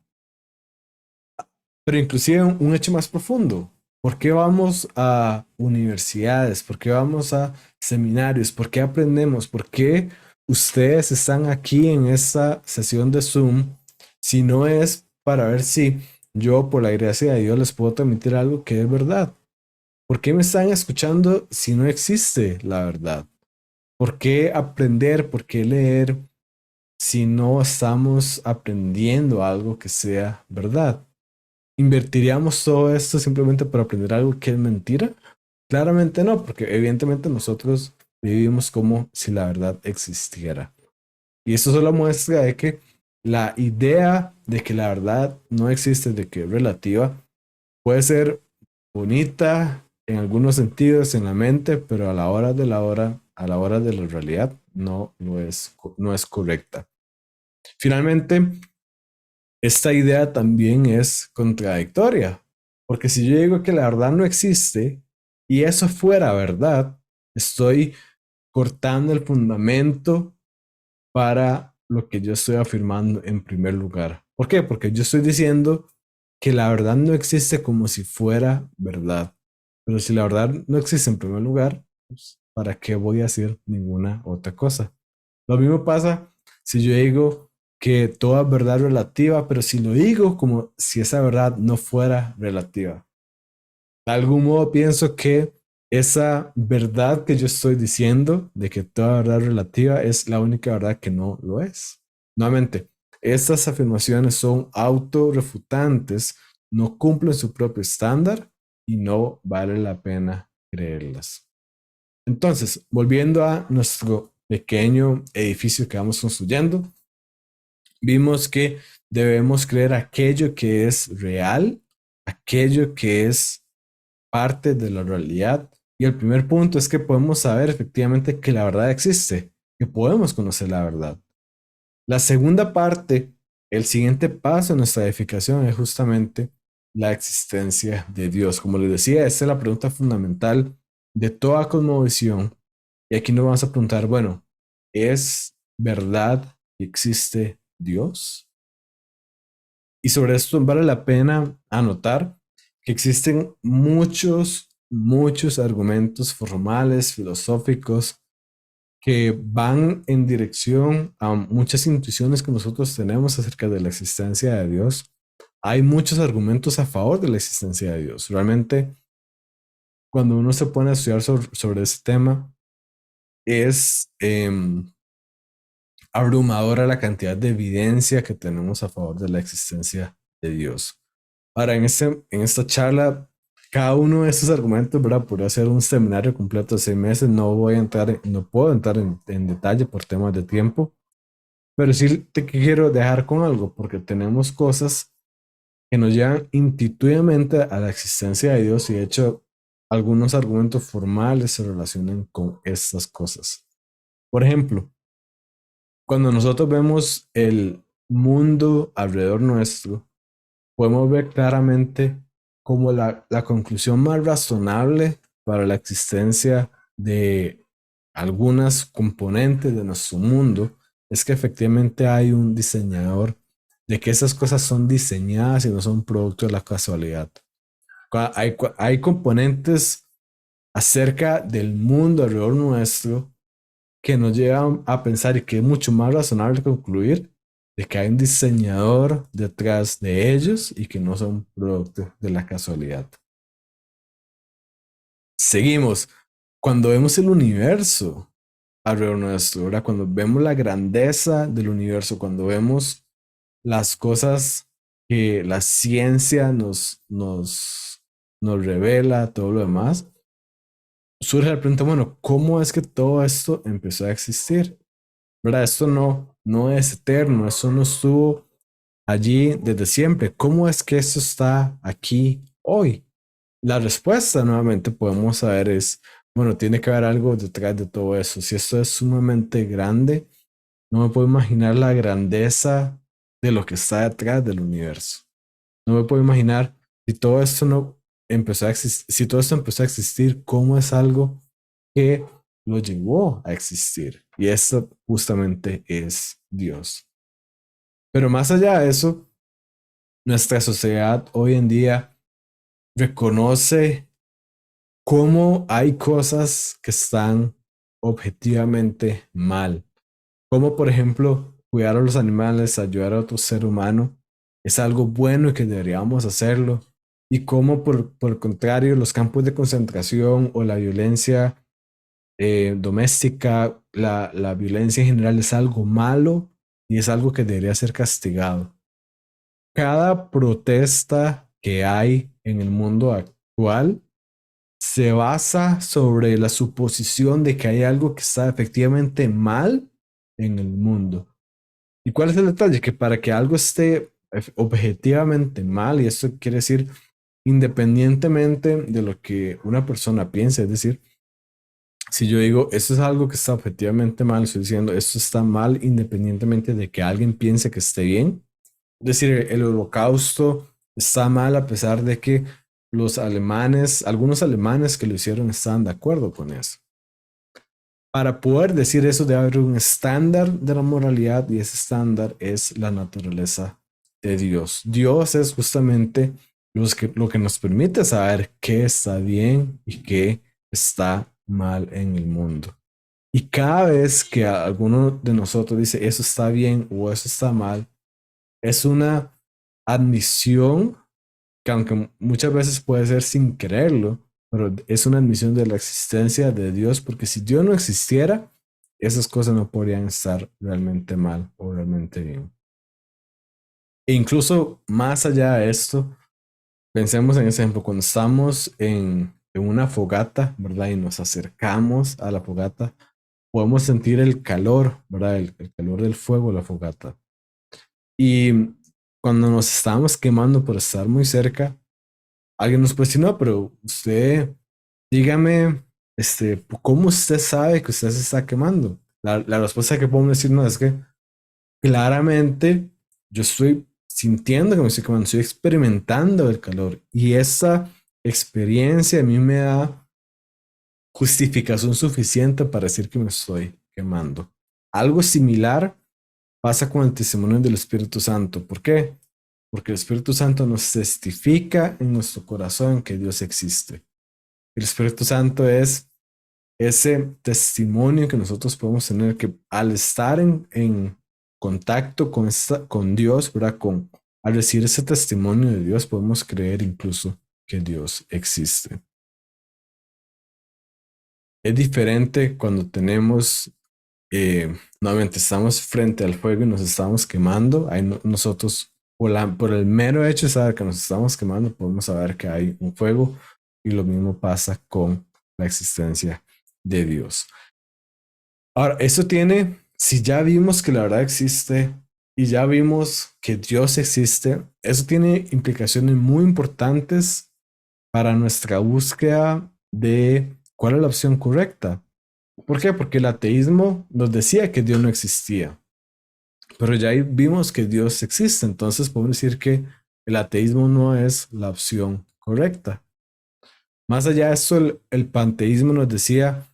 Pero inclusive un hecho más profundo. ¿Por qué vamos a universidades? ¿Por qué vamos a seminarios? ¿Por qué aprendemos? ¿Por qué ustedes están aquí en esta sesión de Zoom si no es para ver si yo, por la gracia de Dios, les puedo transmitir algo que es verdad? ¿Por qué me están escuchando si no existe la verdad? ¿Por qué aprender? ¿Por qué leer si no estamos aprendiendo algo que sea verdad? ¿Invertiríamos todo esto simplemente para aprender algo que es mentira? Claramente no, porque evidentemente nosotros vivimos como si la verdad existiera. Y eso solo muestra de que la idea de que la verdad no existe, de que es relativa, puede ser bonita en algunos sentidos en la mente, pero a la hora de la hora, a la hora de la realidad, no es correcta. Finalmente, esta idea también es contradictoria, porque si yo digo que la verdad no existe y eso fuera verdad, estoy cortando el fundamento para lo que yo estoy afirmando en primer lugar. ¿Por qué? Porque yo estoy diciendo que la verdad no existe como si fuera verdad. Pero si la verdad no existe en primer lugar, pues, ¿para qué voy a decir ninguna otra cosa? Lo mismo pasa si yo digo que toda verdad es relativa, pero si lo digo como si esa verdad no fuera relativa. De algún modo pienso que esa verdad que yo estoy diciendo de que toda verdad es relativa es la única verdad que no lo es. Nuevamente, estas afirmaciones son autorrefutantes, no cumplen su propio estándar y no vale la pena creerlas. Entonces, volviendo a nuestro pequeño edificio que vamos construyendo, vimos que debemos creer aquello que es real, aquello que es parte de la realidad. Y el primer punto es que podemos saber efectivamente que la verdad existe, que podemos conocer la verdad. La segunda parte, el siguiente paso en nuestra edificación es justamente la existencia de Dios. Como les decía, esta es la pregunta fundamental de toda cosmovisión. Y aquí nos vamos a preguntar, bueno, ¿es verdad que existe Dios? Y sobre esto vale la pena anotar que existen muchos argumentos formales, filosóficos, que van en dirección a muchas intuiciones que nosotros tenemos acerca de la existencia de Dios. Hay muchos argumentos a favor de la existencia de Dios. Realmente, cuando uno se pone a estudiar sobre ese tema, es abrumadora la cantidad de evidencia que tenemos a favor de la existencia de Dios. Ahora, en esta charla, cada uno de estos argumentos, ¿verdad? Podría ser un seminario completo de 6 meses. No voy a entrar, no puedo entrar en detalle por temas de tiempo, pero sí te quiero dejar con algo, porque tenemos cosas que nos llevan intuitivamente a la existencia de Dios y de hecho algunos argumentos formales se relacionan con estas cosas. Por ejemplo, cuando nosotros vemos el mundo alrededor nuestro, podemos ver claramente como la conclusión más razonable para la existencia de algunas componentes de nuestro mundo es que efectivamente hay un diseñador, de que esas cosas son diseñadas y no son producto de la casualidad. Hay componentes acerca del mundo alrededor nuestro que nos llevan a pensar y que es mucho más razonable concluir de que hay un diseñador detrás de ellos y que no son producto de la casualidad. Seguimos. Cuando vemos el universo alrededor nuestro, ¿verdad? Cuando vemos la grandeza del universo, cuando vemos las cosas que la ciencia nos revela, todo lo demás, surge la pregunta, bueno, ¿cómo es que todo esto empezó a existir? ¿Verdad? Esto no es eterno, eso no estuvo allí desde siempre. ¿Cómo es que esto está aquí hoy? La respuesta nuevamente podemos saber es, bueno, tiene que haber algo detrás de todo eso. Si esto es sumamente grande, no me puedo imaginar la grandeza de lo que está detrás del universo. No me puedo imaginar si todo esto no empezó a existir, si todo esto empezó a existir, cómo es algo que lo llevó a existir. Y esto justamente es Dios. Pero más allá de eso, nuestra sociedad hoy en día reconoce cómo hay cosas que están objetivamente mal. Como por ejemplo, cuidar a los animales, ayudar a otro ser humano, es algo bueno y que deberíamos hacerlo. Y como por el contrario, los campos de concentración o la violencia doméstica, la violencia en general es algo malo y es algo que debería ser castigado. Cada protesta que hay en el mundo actual se basa sobre la suposición de que hay algo que está efectivamente mal en el mundo. ¿Y cuál es el detalle? Que para que algo esté objetivamente mal, y esto quiere decir independientemente de lo que una persona piense, es decir, si yo digo esto es algo que está objetivamente mal, estoy diciendo esto está mal independientemente de que alguien piense que esté bien. Es decir, el holocausto está mal a pesar de que los alemanes, algunos alemanes que lo hicieron estaban de acuerdo con eso. Para poder decir eso debe haber un estándar de la moralidad y ese estándar es la naturaleza de Dios. Dios es justamente lo que nos permite saber qué está bien y qué está mal en el mundo. Y cada vez que alguno de nosotros dice eso está bien o eso está mal, es una admisión que aunque muchas veces puede ser sin quererlo, pero es una admisión de la existencia de Dios, porque si Dios no existiera, esas cosas no podrían estar realmente mal o realmente bien. E incluso más allá de esto, pensemos en ese ejemplo, cuando estamos en una fogata, ¿verdad? Y nos acercamos a la fogata, podemos sentir el calor, ¿verdad? El calor del fuego de la fogata. Y cuando nos estábamos quemando por estar muy cerca, alguien nos puede decir, no, pero usted, dígame, ¿cómo usted sabe que usted se está quemando? La respuesta que podemos decir no es que claramente yo estoy sintiendo que me estoy quemando, estoy experimentando el calor y esa experiencia a mí me da justificación suficiente para decir que me estoy quemando. Algo similar pasa con el testimonio del Espíritu Santo. ¿Por qué? Porque el Espíritu Santo nos testifica en nuestro corazón que Dios existe. El Espíritu Santo es ese testimonio que nosotros podemos tener que al estar en contacto con Dios, ¿verdad? Al recibir ese testimonio de Dios, podemos creer incluso que Dios existe. Es diferente cuando tenemos, nuevamente, estamos frente al fuego y nos estamos quemando. Ahí nosotros, por el mero hecho de saber que nos estamos quemando, podemos saber que hay un fuego y lo mismo pasa con la existencia de Dios. Ahora, eso tiene, si ya vimos que la verdad existe y ya vimos que Dios existe, eso tiene implicaciones muy importantes para nuestra búsqueda de cuál es la opción correcta. ¿Por qué? Porque el ateísmo nos decía que Dios no existía, pero ya vimos que Dios existe, entonces podemos decir que el ateísmo no es la opción correcta. Más allá de eso, el panteísmo nos decía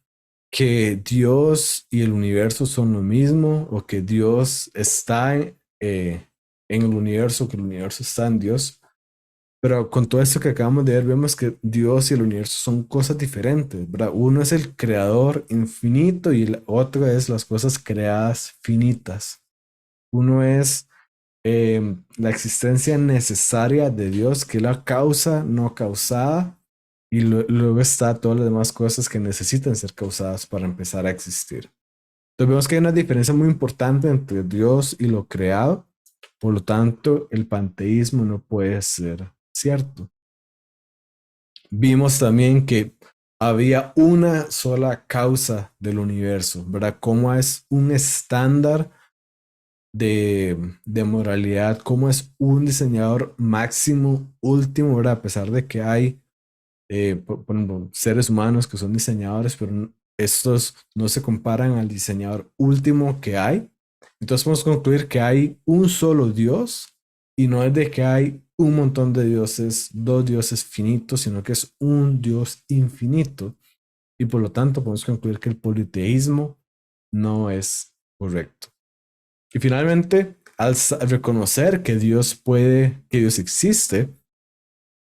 que Dios y el universo son lo mismo o que Dios está en el universo, que el universo está en Dios. Pero con todo esto que acabamos de ver, vemos que Dios y el universo son cosas diferentes, ¿verdad? Uno es el creador infinito y el otro es las cosas creadas finitas. Uno es la existencia necesaria de Dios, que es la causa no causada, y luego está todas las demás cosas que necesitan ser causadas para empezar a existir. Entonces vemos que hay una diferencia muy importante entre Dios y lo creado, por lo tanto el panteísmo no puede ser cierto. Vimos también que había una sola causa del universo, ¿verdad? Cómo es un estándar de moralidad, cómo es un diseñador máximo, último, ¿verdad? A pesar de que hay, por ejemplo, seres humanos que son diseñadores, pero estos no se comparan al diseñador último que hay. Entonces podemos concluir que hay un solo Dios y no es de que hay un montón de dioses, dos dioses finitos, sino que es un Dios infinito. Y por lo tanto podemos concluir que el politeísmo no es correcto. Y finalmente, al reconocer que Dios existe,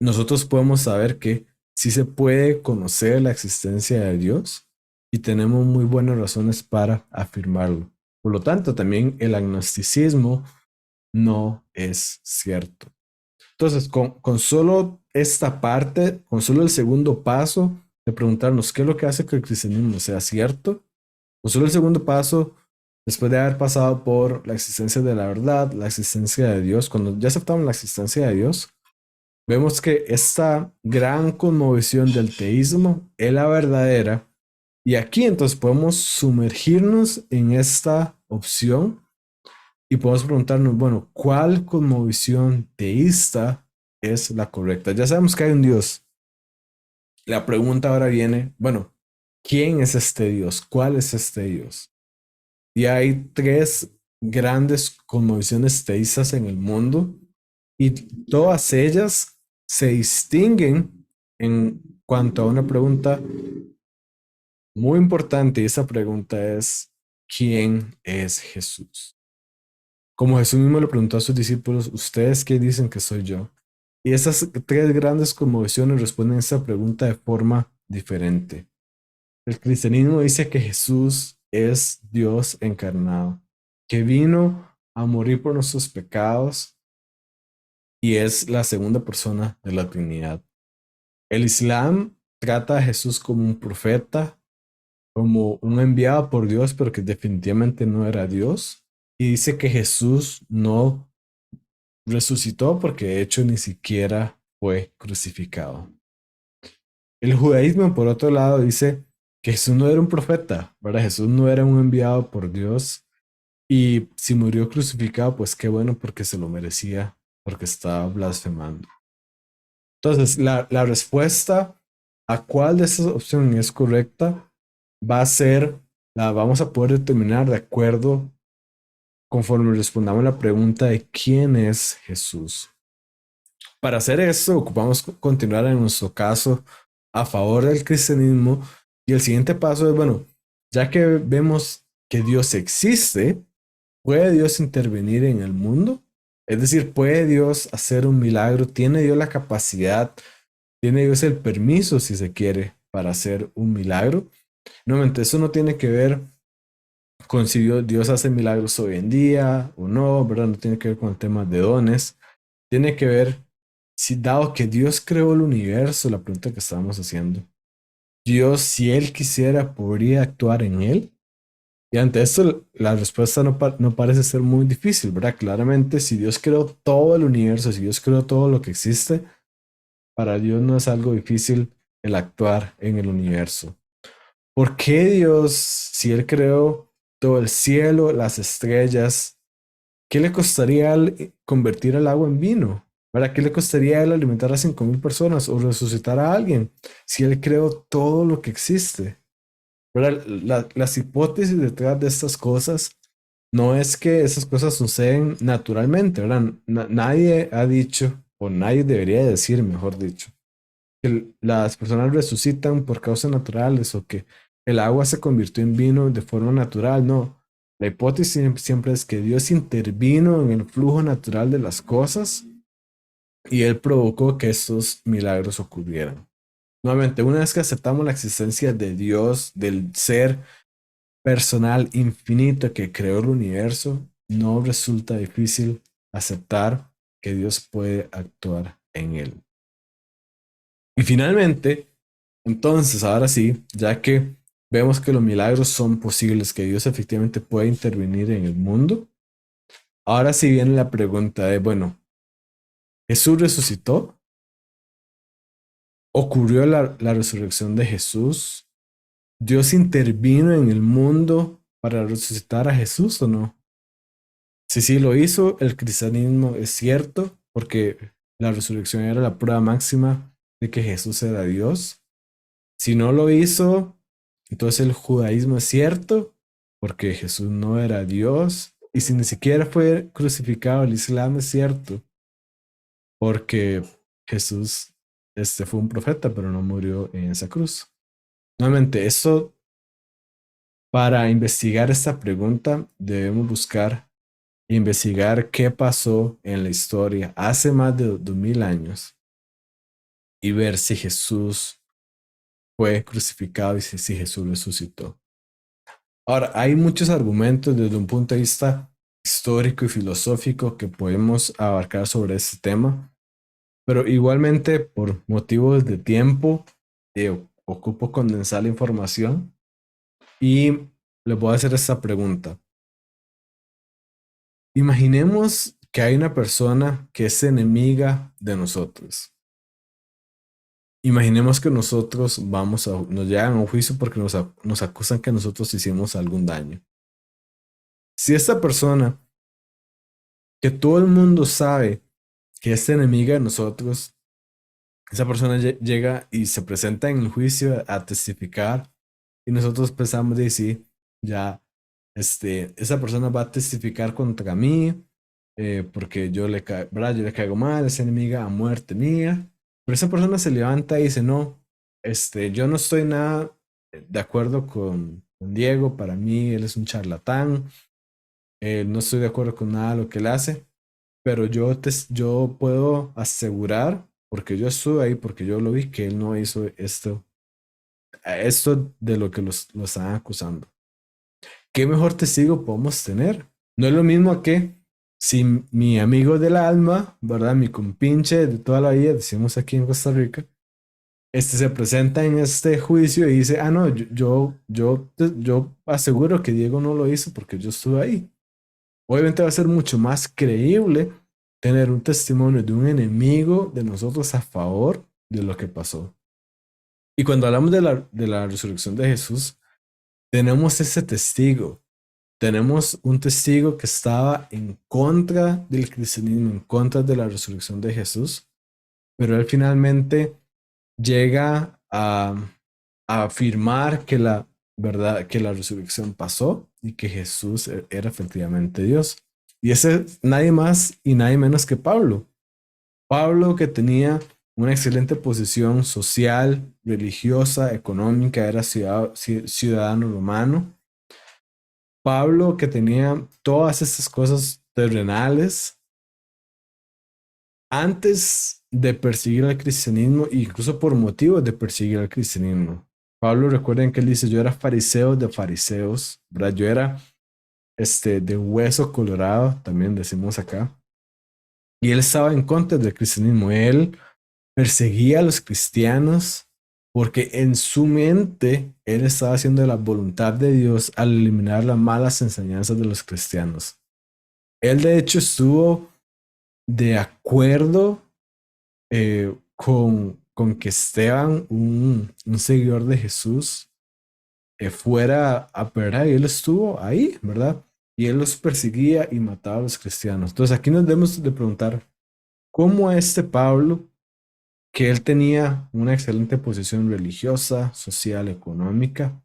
nosotros podemos saber que sí se puede conocer la existencia de Dios y tenemos muy buenas razones para afirmarlo. Por lo tanto, también el agnosticismo no es cierto. Entonces, con solo esta parte, con solo el segundo paso de preguntarnos qué es lo que hace que el cristianismo sea cierto, con solo el segundo paso, después de haber pasado por la existencia de la verdad, la existencia de Dios, cuando ya aceptamos la existencia de Dios, vemos que esta gran cosmovisión del teísmo es la verdadera. Y aquí entonces podemos sumergirnos en esta opción y podemos preguntarnos, bueno, ¿cuál cosmovisión teísta es la correcta? Ya sabemos que hay un Dios. La pregunta ahora viene, bueno, ¿quién es este Dios? ¿Cuál es este Dios? Y hay tres grandes cosmovisiones teístas en el mundo y todas ellas se distinguen en cuanto a una pregunta muy importante y esa pregunta es, ¿quién es Jesús? Como Jesús mismo le preguntó a sus discípulos, ¿ustedes qué dicen que soy yo? Y esas tres grandes cosmovisiones responden a esa pregunta de forma diferente. El cristianismo dice que Jesús es Dios encarnado, que vino a morir por nuestros pecados y es la segunda persona de la Trinidad. El Islam trata a Jesús como un profeta, como un enviado por Dios, pero que definitivamente no era Dios. Y dice que Jesús no resucitó porque de hecho ni siquiera fue crucificado. El judaísmo, por otro lado, dice que Jesús no era un profeta, ¿verdad? Jesús no era un enviado por Dios y si murió crucificado, pues qué bueno porque se lo merecía, porque estaba blasfemando. Entonces, la respuesta a cuál de esas opciones es correcta va a ser, la vamos a poder determinar de acuerdo conforme respondamos la pregunta de quién es Jesús. Para hacer esto, ocupamos continuar en nuestro caso a favor del cristianismo y el siguiente paso es, bueno, ya que vemos que Dios existe, ¿puede Dios intervenir en el mundo? Es decir, ¿puede Dios hacer un milagro? ¿Tiene Dios la capacidad? ¿Tiene Dios el permiso, si se quiere, para hacer un milagro? Nuevamente, eso no tiene que ver con si Dios hace milagros hoy en día o no, ¿verdad? No tiene que ver con el tema de dones. Tiene que ver si dado que Dios creó el universo, la pregunta que estábamos haciendo, Dios, si Él quisiera, podría actuar en Él. Y ante esto, la respuesta no parece ser muy difícil, ¿verdad? Claramente, si Dios creó todo el universo, si Dios creó todo lo que existe, para Dios no es algo difícil el actuar en el universo. ¿Por qué Dios, si Él creó todo el cielo, las estrellas, qué le costaría convertir el agua en vino? ¿Para qué le costaría a él alimentar a 5,000 personas o resucitar a alguien si él creó todo lo que existe? ¿Verdad? Las hipótesis detrás de estas cosas no es que esas cosas suceden naturalmente, ¿verdad? Nadie ha dicho, o nadie debería decir, mejor dicho, que las personas resucitan por causas naturales o que el agua se convirtió en vino de forma natural. No, la hipótesis siempre es que Dios intervino en el flujo natural de las cosas y Él provocó que estos milagros ocurrieran. Nuevamente, una vez que aceptamos la existencia de Dios, del ser personal infinito que creó el universo, no resulta difícil aceptar que Dios puede actuar en él. Y finalmente, entonces, ahora sí, ya que vemos que los milagros son posibles, que Dios efectivamente puede intervenir en el mundo, ahora sí viene la pregunta de, bueno, ¿Jesús resucitó? ¿Ocurrió la resurrección de Jesús? ¿Dios intervino en el mundo para resucitar a Jesús o no? Si sí lo hizo, el cristianismo es cierto, porque la resurrección era la prueba máxima de que Jesús era Dios. Si no lo hizo, entonces el judaísmo es cierto, porque Jesús no era Dios. Y si ni siquiera fue crucificado, el Islam es cierto, porque Jesús fue un profeta, pero no murió en esa cruz. Nuevamente, esto, para investigar esta pregunta, debemos buscar e investigar qué pasó en la historia hace más de 2000 años y ver si Jesús fue crucificado y si Jesús resucitó. Ahora, hay muchos argumentos desde un punto de vista histórico y filosófico que podemos abarcar sobre este tema, pero igualmente por motivos de tiempo, ocupo condensar la información y les voy a hacer esta pregunta. Imaginemos que hay una persona que es enemiga de nosotros. Imaginemos que nosotros nos llegan a un juicio porque nos acusan que nosotros hicimos algún daño. Si esta persona, que todo el mundo sabe que es enemiga de nosotros, esa persona llega y se presenta en el juicio a testificar y nosotros pensamos de decir, ya, esa persona va a testificar contra mí porque ¿verdad? Yo le caigo mal, es enemiga a muerte mía, pero esa persona se levanta y dice, no, yo no estoy nada de acuerdo con Diego, para mí él es un charlatán, no estoy de acuerdo con nada de lo que él hace, pero yo puedo asegurar, porque yo estuve ahí, porque yo lo vi, que él no hizo esto de lo que lo están acusando. ¿Qué mejor testigo podemos tener? No es lo mismo que si mi amigo del alma, ¿verdad? Mi compinche de toda la vida, decimos aquí en Costa Rica, se presenta en este juicio y dice, ah, no, yo aseguro que Diego no lo hizo porque yo estuve ahí. Obviamente va a ser mucho más creíble tener un testimonio de un enemigo de nosotros a favor de lo que pasó. Y cuando hablamos de la resurrección de Jesús, tenemos ese testigo. Tenemos un testigo que estaba en contra del cristianismo, en contra de la resurrección de Jesús, pero él finalmente llega a afirmar que la verdad, que la resurrección pasó y que Jesús era efectivamente Dios. Y ese es nadie más y nadie menos que Pablo. Pablo, que tenía una excelente posición social, religiosa, económica, era ciudadano romano. Pablo, que tenía todas estas cosas terrenales, antes de perseguir al cristianismo, incluso por motivos de perseguir al cristianismo. Pablo, recuerden que él dice, yo era fariseo de fariseos, ¿verdad? Yo era de hueso colorado, también decimos acá. Y él estaba en contra del cristianismo. Él perseguía a los cristianos porque en su mente él estaba haciendo la voluntad de Dios al eliminar las malas enseñanzas de los cristianos. Él de hecho estuvo de acuerdo con que Esteban, un seguidor de Jesús, fuera a perder, y él estuvo ahí, ¿verdad? Y él los perseguía y mataba a los cristianos. Entonces aquí nos debemos de preguntar, ¿cómo Pablo, que él tenía una excelente posición religiosa, social, económica,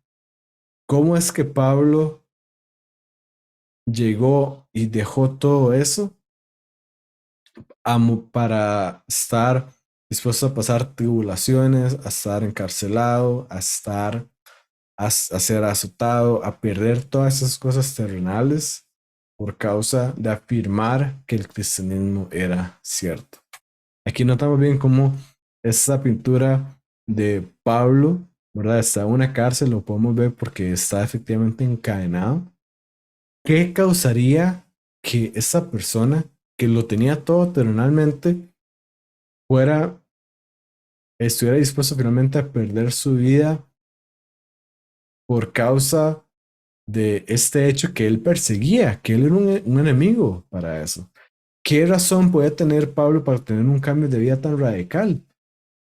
cómo es que Pablo llegó y dejó todo eso para estar dispuesto a pasar tribulaciones, a estar encarcelado, a ser azotado, a perder todas esas cosas terrenales por causa de afirmar que el cristianismo era cierto? Aquí notamos bien cómo esta pintura de Pablo, ¿verdad? Está en una cárcel, lo podemos ver porque está efectivamente encadenado. ¿Qué causaría que esa persona que lo tenía todo terrenalmente estuviera dispuesto finalmente a perder su vida por causa de este hecho que él perseguía, que él era un enemigo para eso? ¿Qué razón puede tener Pablo para tener un cambio de vida tan radical?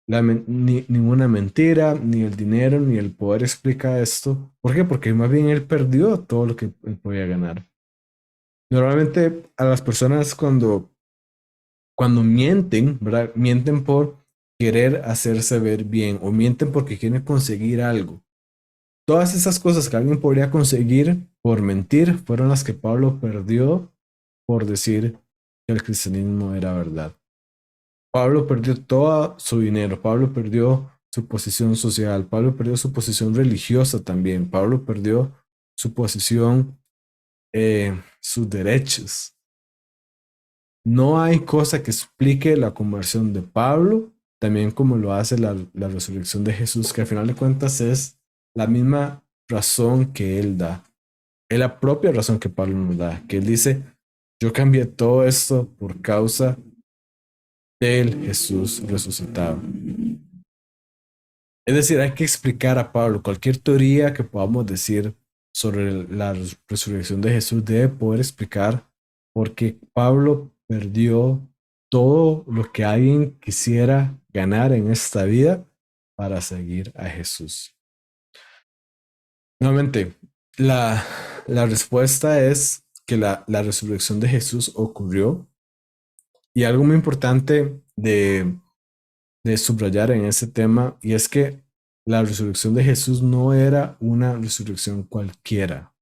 Ninguna mentira, ni el dinero, ni el poder explica esto. ¿Por qué? Porque más bien él perdió todo lo que él podía ganar. Normalmente a las personas cuando mienten, ¿verdad? Mienten por querer hacerse ver bien o mienten porque quieren conseguir algo. Todas esas cosas que alguien podría conseguir por mentir fueron las que Pablo perdió por decir que el cristianismo era verdad. Pablo perdió todo su dinero, Pablo perdió su posición social, Pablo perdió su posición religiosa también, Pablo perdió su posición, sus derechos. No hay cosa que explique la conversión de Pablo también como lo hace la resurrección de Jesús, que al final de cuentas es la misma razón que Él da. Es la propia razón que Pablo nos da, que Él dice, yo cambié todo esto por causa del Jesús resucitado. Es decir, hay que explicar a Pablo cualquier teoría que podamos decir sobre la resurrección de Jesús debe poder explicar porque Pablo perdió todo lo que alguien quisiera ganar en esta vida para seguir a Jesús. Nuevamente, la respuesta es que la resurrección de Jesús ocurrió y algo muy importante de subrayar en ese tema, y es que la resurrección de Jesús no era una resurrección cualquiera,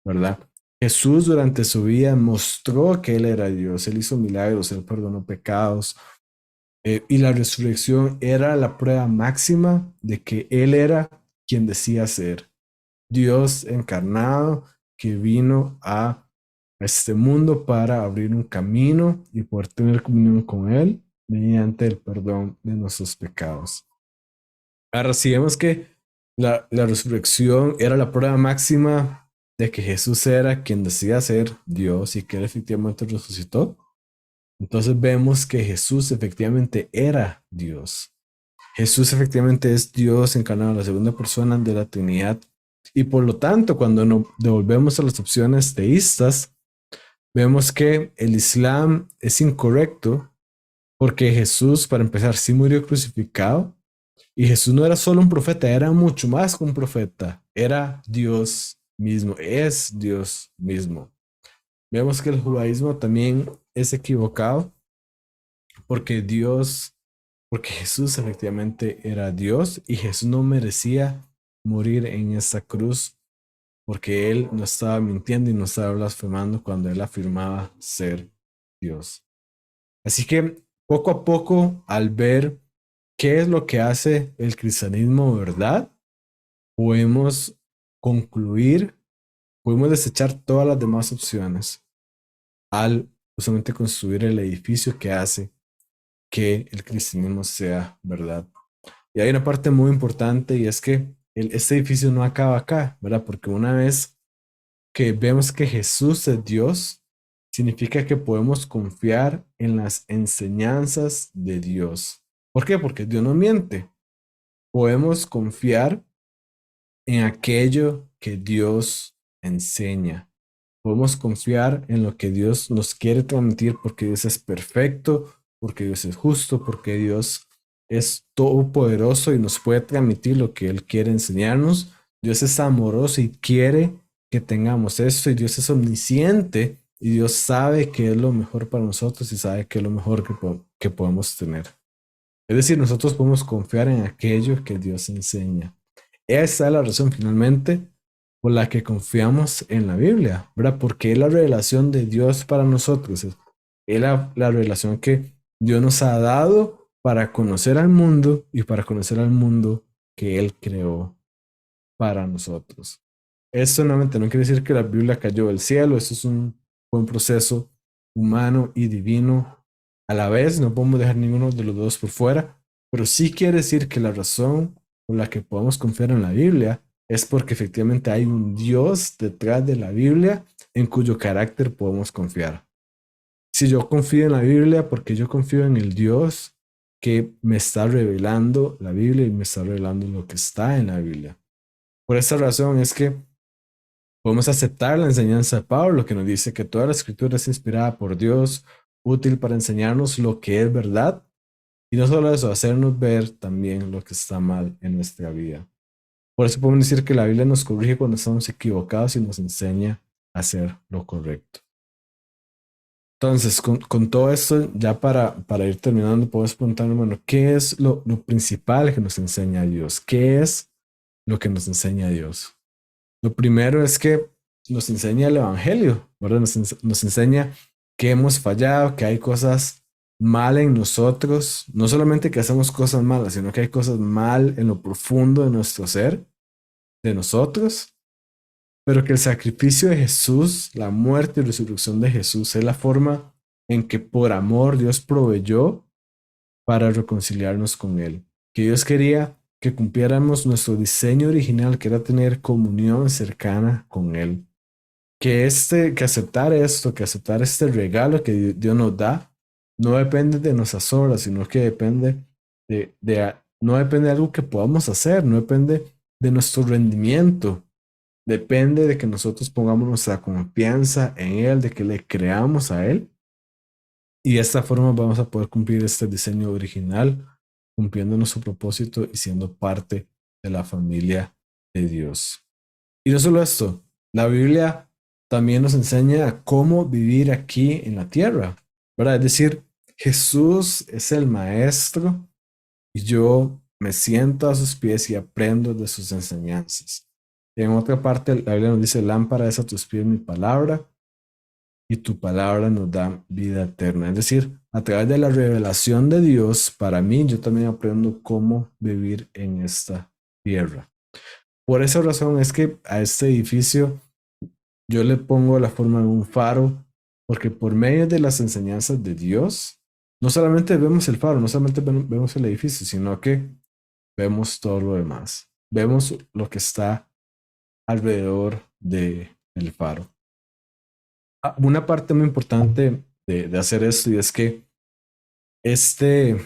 ¿verdad? Jesús durante su vida mostró que Él era Dios, Él hizo milagros, Él perdonó pecados, y la resurrección era la prueba máxima de que Él era quien decía ser Dios encarnado que vino a este mundo para abrir un camino y poder tener comunión con Él mediante el perdón de nuestros pecados. Ahora, si vemos que la resurrección era la prueba máxima de que Jesús era quien decía ser Dios y que Él efectivamente resucitó, entonces vemos que Jesús efectivamente era Dios. Jesús efectivamente es Dios encarnado, la segunda persona de la Trinidad. Y por lo tanto, cuando nos devolvemos a las opciones teístas, vemos que el Islam es incorrecto porque Jesús, para empezar, sí murió crucificado y Jesús no era solo un profeta, era mucho más que un profeta, era Dios mismo, es Dios mismo. Vemos que el judaísmo también es equivocado porque porque Jesús efectivamente era Dios y Jesús no merecía morir en esa cruz porque él no estaba mintiendo y no estaba blasfemando cuando él afirmaba ser Dios. Así que poco a poco, al ver qué es lo que hace el cristianismo verdad, podemos concluir, podemos desechar todas las demás opciones al justamente construir el edificio que hace que el cristianismo sea verdad. Y hay una parte muy importante y es que este edificio no acaba acá, ¿verdad? Porque una vez que vemos que Jesús es Dios, significa que podemos confiar en las enseñanzas de Dios. ¿Por qué? Porque Dios no miente. Podemos confiar en aquello que Dios enseña. Podemos confiar en lo que Dios nos quiere transmitir porque Dios es perfecto, porque Dios es justo, porque Dios es todopoderoso y nos puede transmitir lo que Él quiere enseñarnos. Dios es amoroso y quiere que tengamos esto y Dios es omnisciente y Dios sabe que es lo mejor para nosotros y sabe que es lo mejor que podemos tener. Es decir, nosotros podemos confiar en aquello que Dios enseña. Esa es la razón finalmente por la que confiamos en la Biblia, ¿verdad? Porque es la revelación de Dios para nosotros. Es la revelación que Dios nos ha dado para conocer al mundo y para conocer al mundo que Él creó para nosotros. Esto nuevamente no quiere decir que la Biblia cayó del cielo, eso es un buen proceso humano y divino a la vez, no podemos dejar ninguno de los dos por fuera, pero sí quiere decir que la razón por la que podemos confiar en la Biblia es porque efectivamente hay un Dios detrás de la Biblia en cuyo carácter podemos confiar. Si yo confío en la Biblia, porque yo confío en el Dios que me está revelando la Biblia y me está revelando lo que está en la Biblia. Por esa razón es que podemos aceptar la enseñanza de Pablo, que nos dice que toda la escritura es inspirada por Dios, útil para enseñarnos lo que es verdad, y no solo eso, hacernos ver también lo que está mal en nuestra vida. Por eso podemos decir que la Biblia nos corrige cuando estamos equivocados y nos enseña a hacer lo correcto. Entonces, con todo esto, ya para ir terminando, podemos preguntarnos, bueno, ¿qué es lo principal que nos enseña Dios? ¿Qué es lo que nos enseña Dios? Lo primero es que nos enseña el Evangelio, ¿verdad? Nos enseña que hemos fallado, que hay cosas mal en nosotros, no solamente que hacemos cosas malas, sino que hay cosas mal en lo profundo de nuestro ser, de nosotros, pero que el sacrificio de Jesús, la muerte y resurrección de Jesús es la forma en que por amor Dios proveyó para reconciliarnos con Él. Que Dios quería que cumpliéramos nuestro diseño original, que era tener comunión cercana con Él. Que aceptar esto, que aceptar este regalo que Dios nos da, no depende de nuestras obras, sino que depende no depende de algo que podamos hacer, no depende de nuestro rendimiento, depende de que nosotros pongamos nuestra confianza en Él, de que le creamos a Él, y de esta forma vamos a poder cumplir este diseño original, cumpliendo nuestro propósito y siendo parte de la familia de Dios. Y no solo esto, la Biblia también nos enseña a cómo vivir aquí en la tierra, ¿verdad? Es decir, Jesús es el maestro y yo me siento a sus pies y aprendo de sus enseñanzas. Y en otra parte, la Biblia nos dice, lámpara es a tus pies mi palabra y tu palabra nos da vida eterna. Es decir, a través de la revelación de Dios, para mí, yo también aprendo cómo vivir en esta tierra. Por esa razón es que a este edificio yo le pongo la forma de un faro, porque por medio de las enseñanzas de Dios, no solamente vemos el faro, no solamente vemos el edificio, sino que vemos todo lo demás. Vemos lo que está alrededor del faro. Una parte muy importante de hacer esto y es que este,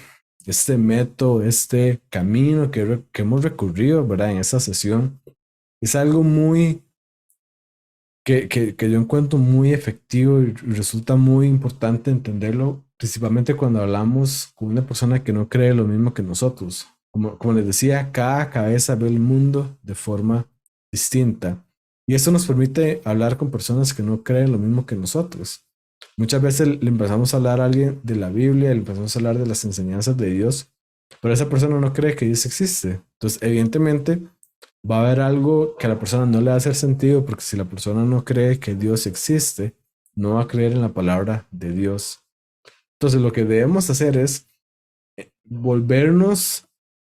este método, este camino que hemos recorrido, ¿verdad? En esta sesión, es algo muy que yo encuentro muy efectivo y resulta muy importante entenderlo, principalmente cuando hablamos con una persona que no cree lo mismo que nosotros. Como les decía, cada cabeza ve el mundo de forma distinta. Y eso nos permite hablar con personas que no creen lo mismo que nosotros. Muchas veces le empezamos a hablar a alguien de la Biblia, le empezamos a hablar de las enseñanzas de Dios, pero esa persona no cree que Dios existe. Entonces, evidentemente, va a haber algo que a la persona no le va a hacer sentido, porque si la persona no cree que Dios existe, no va a creer en la palabra de Dios. Entonces, lo que debemos hacer es volvernos,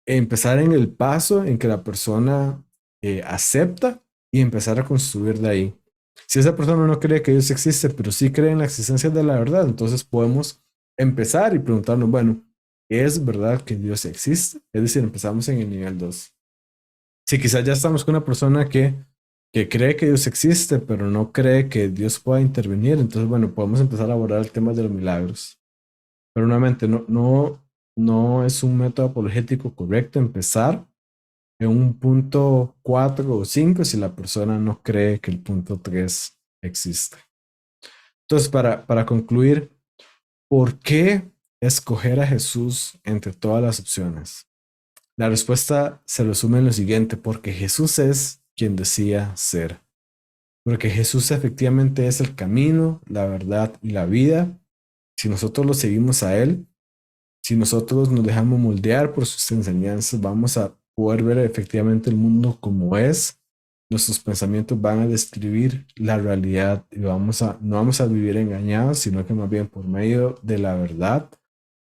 empezar en el paso en que la persona acepta y empezar a construir de ahí. Si esa persona no cree que Dios existe, pero sí cree en la existencia de la verdad, entonces podemos empezar y preguntarnos, bueno, ¿es verdad que Dios existe? Es decir, empezamos en el nivel 2. Si quizás ya estamos con una persona que cree que Dios existe, pero no cree que Dios pueda intervenir, entonces, bueno, podemos empezar a abordar el tema de los milagros. Pero nuevamente, no es un método apologético correcto empezar en un punto 4 o 5 si la persona no cree que el punto 3 existe. Entonces, para concluir, ¿por qué escoger a Jesús entre todas las opciones? La respuesta se resume en lo siguiente, porque Jesús es quien decía ser. Porque Jesús efectivamente es el camino, la verdad y la vida. Si nosotros lo seguimos a Él, si nosotros nos dejamos moldear por sus enseñanzas, vamos a poder ver efectivamente el mundo como es. Nuestros pensamientos van a describir la realidad y no vamos a vivir engañados, sino que más bien por medio de la verdad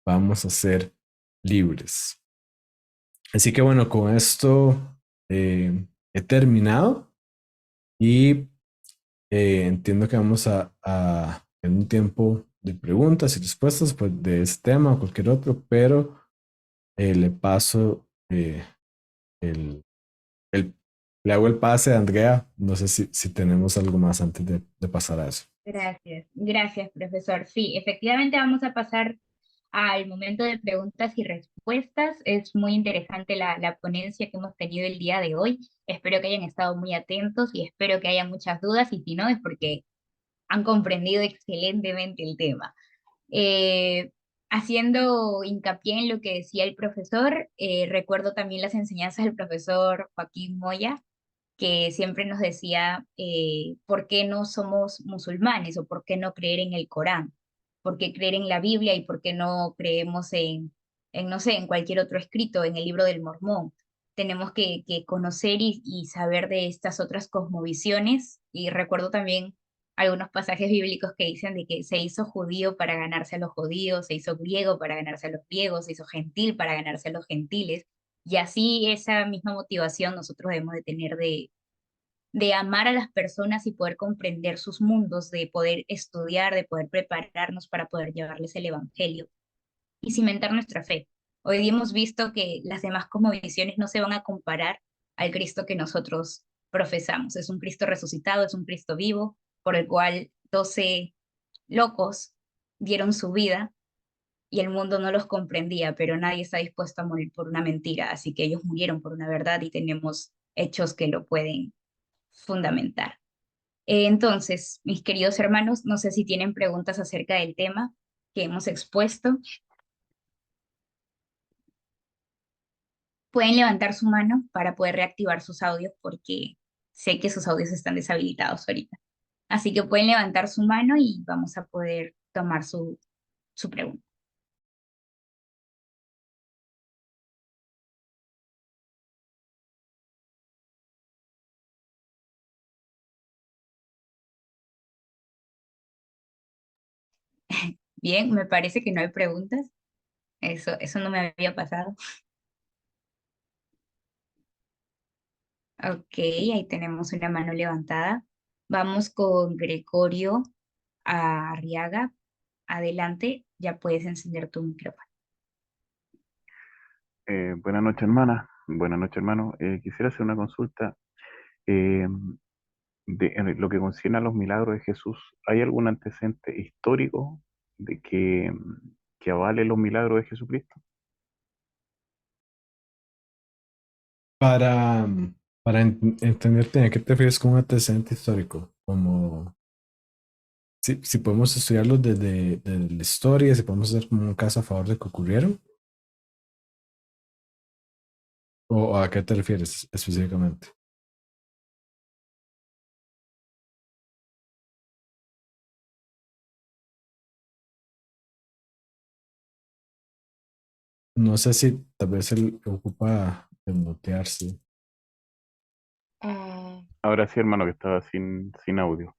vamos a ser libres. Así que bueno, con esto he terminado y entiendo que vamos en un tiempo de preguntas y respuestas pues, de este tema o cualquier otro, pero le paso el, le hago el pase a Andrea. No sé si tenemos algo más antes de pasar a eso. Gracias, profesor. Sí, efectivamente vamos a pasar al momento de preguntas y respuestas. Es muy interesante la ponencia que hemos tenido el día de hoy. Espero que hayan estado muy atentos y espero que haya muchas dudas y si no es porque han comprendido excelentemente el tema. Eh, Haciendo hincapié en lo que decía el profesor, recuerdo también las enseñanzas del profesor Joaquín Moya, que siempre nos decía por qué no somos musulmanes o por qué no creer en el Corán, por qué creer en la Biblia y por qué no creemos no sé, en cualquier otro escrito, en el libro del Mormón. Tenemos que conocer y saber de estas otras cosmovisiones y recuerdo también algunos pasajes bíblicos que dicen de que se hizo judío para ganarse a los judíos, se hizo griego para ganarse a los griegos, se hizo gentil para ganarse a los gentiles. Y así esa misma motivación nosotros debemos de tener de amar a las personas y poder comprender sus mundos, de poder estudiar, de poder prepararnos para poder llevarles el Evangelio y cimentar nuestra fe. Hoy día hemos visto que las demás cosmovisiones no se van a comparar al Cristo que nosotros profesamos. Es un Cristo resucitado, es un Cristo vivo, por el cual 12 locos dieron su vida y el mundo no los comprendía, pero nadie está dispuesto a morir por una mentira, así que ellos murieron por una verdad y tenemos hechos que lo pueden fundamentar. Entonces, mis queridos hermanos, no sé si tienen preguntas acerca del tema que hemos expuesto. Pueden levantar su mano para poder reactivar sus audios porque sé que sus audios están deshabilitados ahorita. Así que pueden levantar su mano y vamos a poder tomar su pregunta. Bien, me parece que no hay preguntas. Eso no me había pasado. Ok, ahí tenemos una mano levantada. Vamos con Gregorio Arriaga. Adelante, ya puedes encender tu micrófono. Buenas noches, hermana. Buenas noches, hermano. Quisiera hacer una consulta. eh, en lo que concierne a los milagros de Jesús, ¿hay algún antecedente histórico de que avale los milagros de Jesucristo? Para, entenderte, ¿a qué te refieres con un antecedente histórico? Como si podemos estudiarlo desde la historia, si podemos hacer como un caso a favor de que ocurrieron, o a qué te refieres específicamente. No sé si tal vez él ocupa desmutearse. Ahora sí, hermano, que estaba sin audio.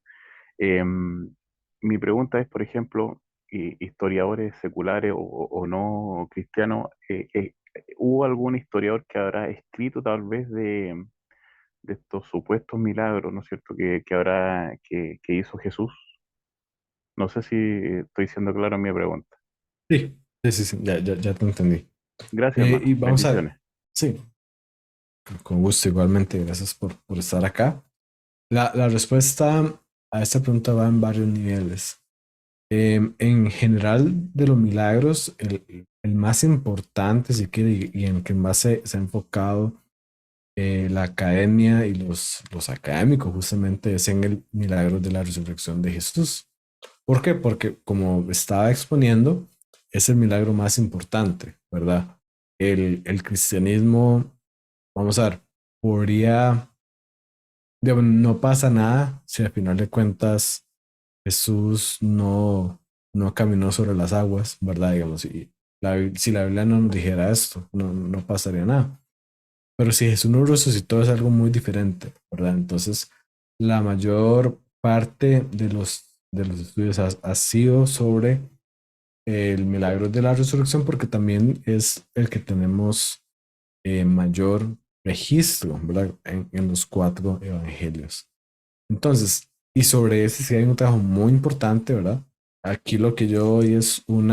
Mi pregunta es, por ejemplo, historiadores seculares o no cristianos, ¿hubo algún historiador que habrá escrito tal vez de estos supuestos milagros, ¿no es cierto?, que hizo Jesús? No sé si estoy siendo claro en mi pregunta. Sí, sí, ya te entendí. Gracias, Y hermano. vamos a, Bendiciones. sí, con gusto igualmente, gracias por estar acá. La respuesta a esta pregunta va en varios niveles. En general, de los milagros, el más importante, si quiere, y en el que más se ha enfocado la academia y los académicos, justamente es en el milagro de la resurrección de Jesús. ¿Por qué? Porque como estaba exponiendo, es el milagro más importante, ¿verdad? El cristianismo, vamos a ver, podría, no pasa nada si al final de cuentas Jesús no caminó sobre las aguas, ¿verdad? Digamos, si la Biblia no nos dijera esto, no pasaría nada. Pero si Jesús no resucitó es algo muy diferente, ¿verdad? Entonces, la mayor parte de los estudios ha sido sobre el milagro de la resurrección porque también es el que tenemos mayor registro, ¿verdad? En los cuatro evangelios. Entonces, y sobre ese sí hay un trabajo muy importante, ¿verdad? Aquí lo que yo doy es un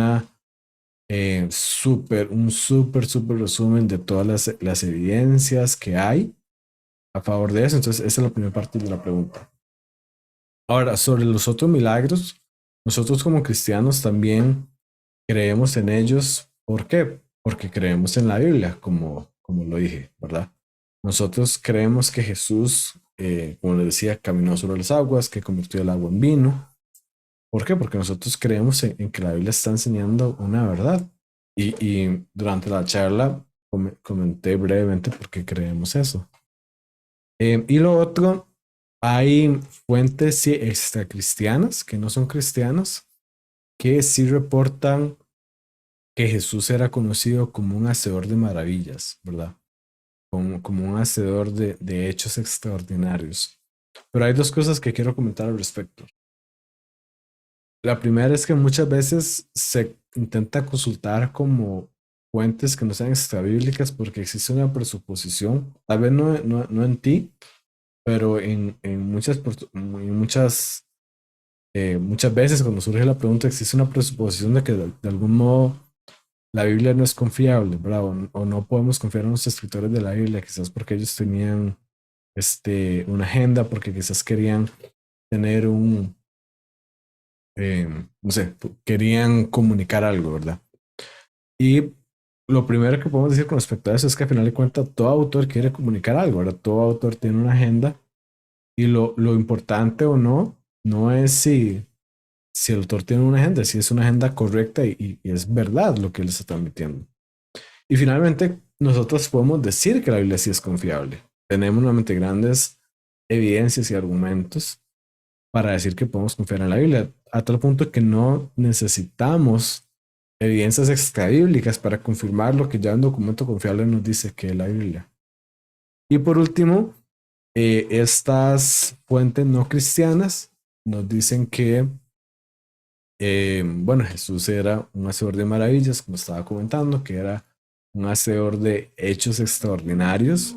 súper resumen de todas las evidencias que hay a favor de eso. Entonces, esa es la primera parte de la pregunta. Ahora, sobre los otros milagros, nosotros como cristianos también creemos en ellos. ¿Por qué? Porque creemos en la Biblia, como lo dije, ¿verdad? Nosotros creemos que Jesús, como les decía, caminó sobre las aguas, que convirtió el agua en vino. ¿Por qué? Porque nosotros creemos en que la Biblia está enseñando una verdad. Y durante la charla comenté brevemente por qué creemos eso. Y lo otro, hay fuentes sí, extracristianas que no son cristianas que sí reportan que Jesús era conocido como un hacedor de maravillas, ¿verdad? Como un hacedor de hechos extraordinarios. Pero hay dos cosas que quiero comentar al respecto. La primera es que muchas veces se intenta consultar como fuentes que no sean extrabíblicas porque existe una presuposición, tal vez no en ti, pero muchas veces cuando surge la pregunta existe una presuposición de que de algún modo la Biblia no es confiable, ¿verdad? O no podemos confiar en los escritores de la Biblia, quizás porque ellos tenían una agenda, porque quizás querían tener no sé, querían comunicar algo, ¿verdad? Y lo primero que podemos decir con respecto a eso es que al final de cuentas todo autor quiere comunicar algo, ¿verdad? Todo autor tiene una agenda y lo importante o no, no es si el autor tiene una agenda, si es una agenda correcta y es verdad lo que él está transmitiendo. Y finalmente, nosotros podemos decir que la Biblia sí es confiable. Tenemos nuevamente grandes evidencias y argumentos para decir que podemos confiar en la Biblia, a tal punto que no necesitamos evidencias extrabíblicas para confirmar lo que ya un documento confiable nos dice que es la Biblia. Y por último, estas fuentes no cristianas nos dicen que, bueno, Jesús era un hacedor de maravillas, como estaba comentando, que era un hacedor de hechos extraordinarios.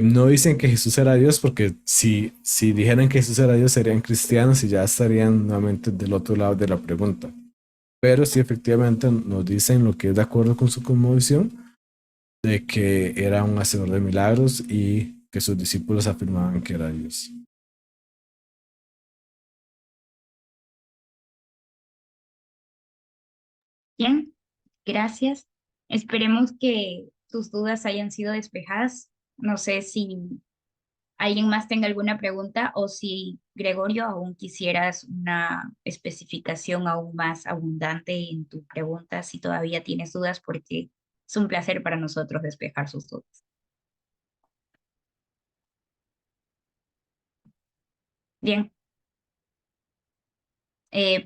No dicen que Jesús era Dios porque si dijeran que Jesús era Dios serían cristianos y ya estarían nuevamente del otro lado de la pregunta. Pero sí efectivamente nos dicen lo que es de acuerdo con su cosmovisión de que era un hacedor de milagros y que sus discípulos afirmaban que era Dios. Bien, gracias. Esperemos que tus dudas hayan sido despejadas. No sé si alguien más tenga alguna pregunta o si, Gregorio, aún quisieras una especificación aún más abundante en tu pregunta, si todavía tienes dudas, porque es un placer para nosotros despejar sus dudas. Bien,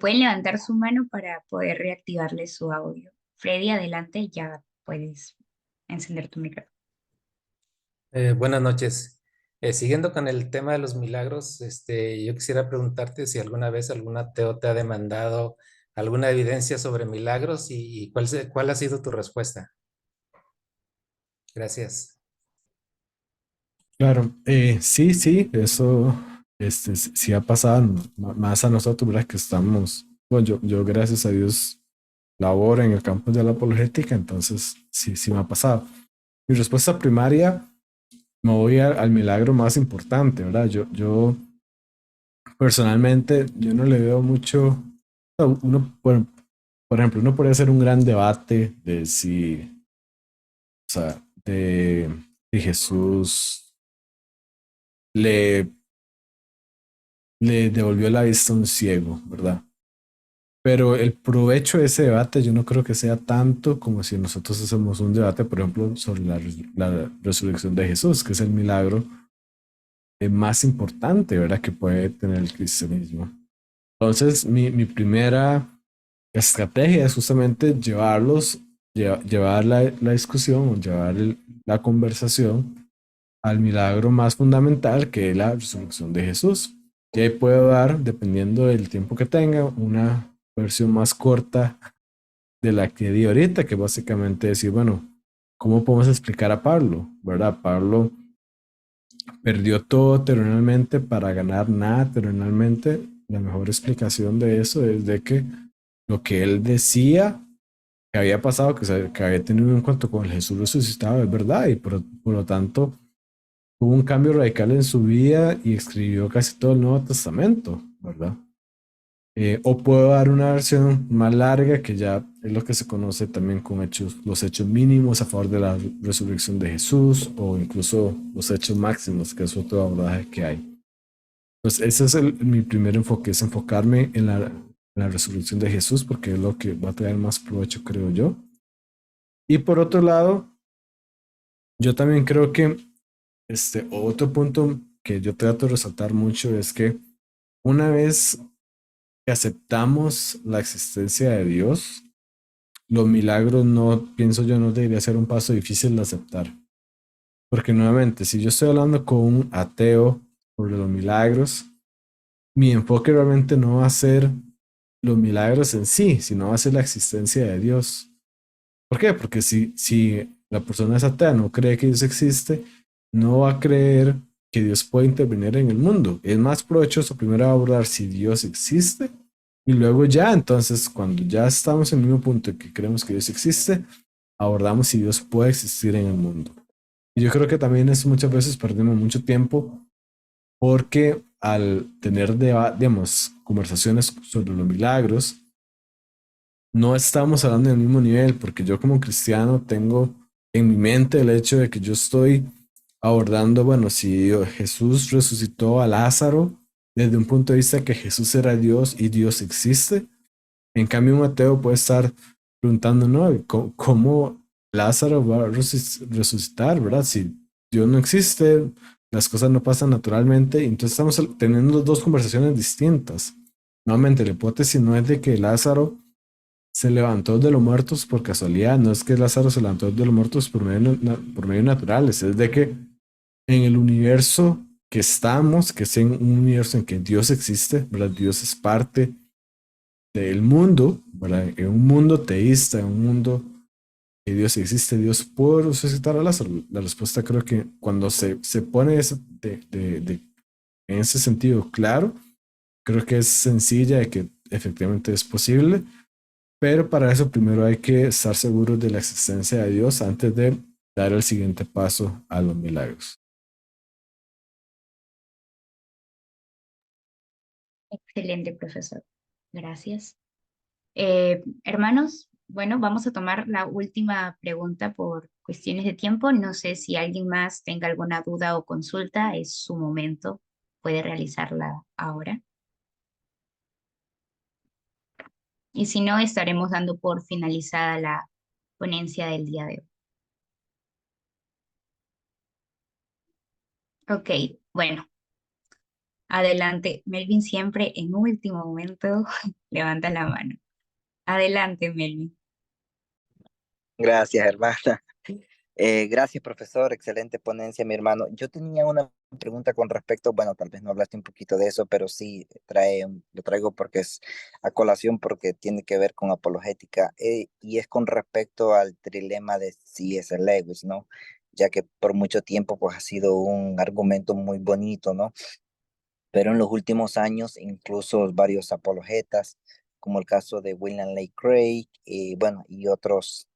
pueden levantar su mano para poder reactivarle su audio. Freddy, adelante, ya puedes encender tu micrófono. Buenas noches. Siguiendo con el tema de los milagros, yo quisiera preguntarte si alguna vez algún ateo te ha demandado alguna evidencia sobre milagros y cuál ha sido tu respuesta. Gracias. Claro, sí, eso sí ha pasado más a nosotros, ¿verdad? Que estamos, bueno, yo gracias a Dios laboro en el campo de la apologética, entonces sí me ha pasado. Mi respuesta primaria, me voy al milagro más importante, ¿verdad? Yo personalmente, yo no le veo mucho, por ejemplo, uno podría hacer un gran debate de si, o sea, de Jesús le, le devolvió la vista a un ciego, ¿verdad? Pero el provecho de ese debate yo no creo que sea tanto como si nosotros hacemos un debate, por ejemplo, sobre la resurrección de Jesús, que es el milagro más importante, ¿verdad? Que puede tener el cristianismo. Entonces, mi primera estrategia es justamente llevar la discusión o llevar la conversación al milagro más fundamental, que es la resurrección de Jesús. Y ahí puedo dar, dependiendo del tiempo que tenga, una versión más corta de la que di ahorita, que básicamente decir, bueno, ¿cómo podemos explicar a Pablo? ¿Verdad? Pablo perdió todo terrenalmente para ganar nada terrenalmente. La mejor explicación de eso es de que lo que él decía que había pasado, que había tenido un encuentro con el Jesús resucitado, es verdad, y por lo tanto hubo un cambio radical en su vida y escribió casi todo el Nuevo Testamento, ¿verdad? O puedo dar una versión más larga que ya es lo que se conoce también con los hechos mínimos a favor de la resurrección de Jesús o incluso los hechos máximos, que es otro abordaje que hay. Pues ese es mi primer enfoque, es enfocarme en la resurrección de Jesús porque es lo que va a traer más provecho, creo yo. Y por otro lado, yo también creo que otro punto que yo trato de resaltar mucho es que una vez que aceptamos la existencia de Dios, los milagros no, pienso yo, no debería ser un paso difícil de aceptar. Porque nuevamente, si yo estoy hablando con un ateo sobre los milagros, mi enfoque realmente no va a ser los milagros en sí, sino va a ser la existencia de Dios. ¿Por qué? Porque si la persona es atea, no cree que Dios existe, no va a creer que Dios puede intervenir en el mundo. Es más provechoso primero abordar si Dios existe Y luego ya, entonces, cuando ya estamos en el mismo punto en que creemos que Dios existe, abordamos si Dios puede existir en el mundo. Y yo creo que también eso muchas veces perdemos mucho tiempo porque al tener, digamos, conversaciones sobre los milagros, no estamos hablando del mismo nivel, porque yo como cristiano tengo en mi mente el hecho de que yo estoy abordando, bueno, si Jesús resucitó a Lázaro desde un punto de vista que Jesús era Dios y Dios existe. En cambio, un ateo puede estar preguntando, ¿no? ¿Cómo Lázaro va a resucitar, verdad? Si Dios no existe, las cosas no pasan naturalmente. Entonces estamos teniendo dos conversaciones distintas. Nuevamente, la hipótesis no es de que Lázaro se levantó de los muertos por casualidad, no es que Lázaro se levantó de los muertos por medio naturales, es de que en el universo que estamos, que es en un universo en que Dios existe, ¿verdad? Dios es parte del mundo, ¿verdad? En un mundo teísta, en un mundo que Dios existe, Dios puede resucitar a Lázaro. La respuesta creo que cuando se pone en ese sentido claro, creo que es sencilla de que efectivamente es posible, pero para eso primero hay que estar seguros de la existencia de Dios antes de dar el siguiente paso a los milagros. Excelente, profesor. Gracias. Hermanos, bueno, vamos a tomar la última pregunta por cuestiones de tiempo. No sé si alguien más tenga alguna duda o consulta, es su momento. Puede realizarla ahora. Y si no, estaremos dando por finalizada la ponencia del día de hoy. Ok, bueno, adelante. Melvin siempre en último momento levanta la mano. Adelante, Melvin. Gracias, hermana. Gracias, profesor. Excelente ponencia, mi hermano. Yo tenía una pregunta con respecto, bueno, tal vez no hablaste un poquito de eso, pero sí lo traigo porque es a colación, porque tiene que ver con apologética, y es con respecto al trilema de C.S. Lewis, ¿no? Ya que por mucho tiempo pues ha sido un argumento muy bonito, ¿no? Pero en los últimos años, incluso varios apologetas, como el caso de William Lane Craig, y bueno, y otros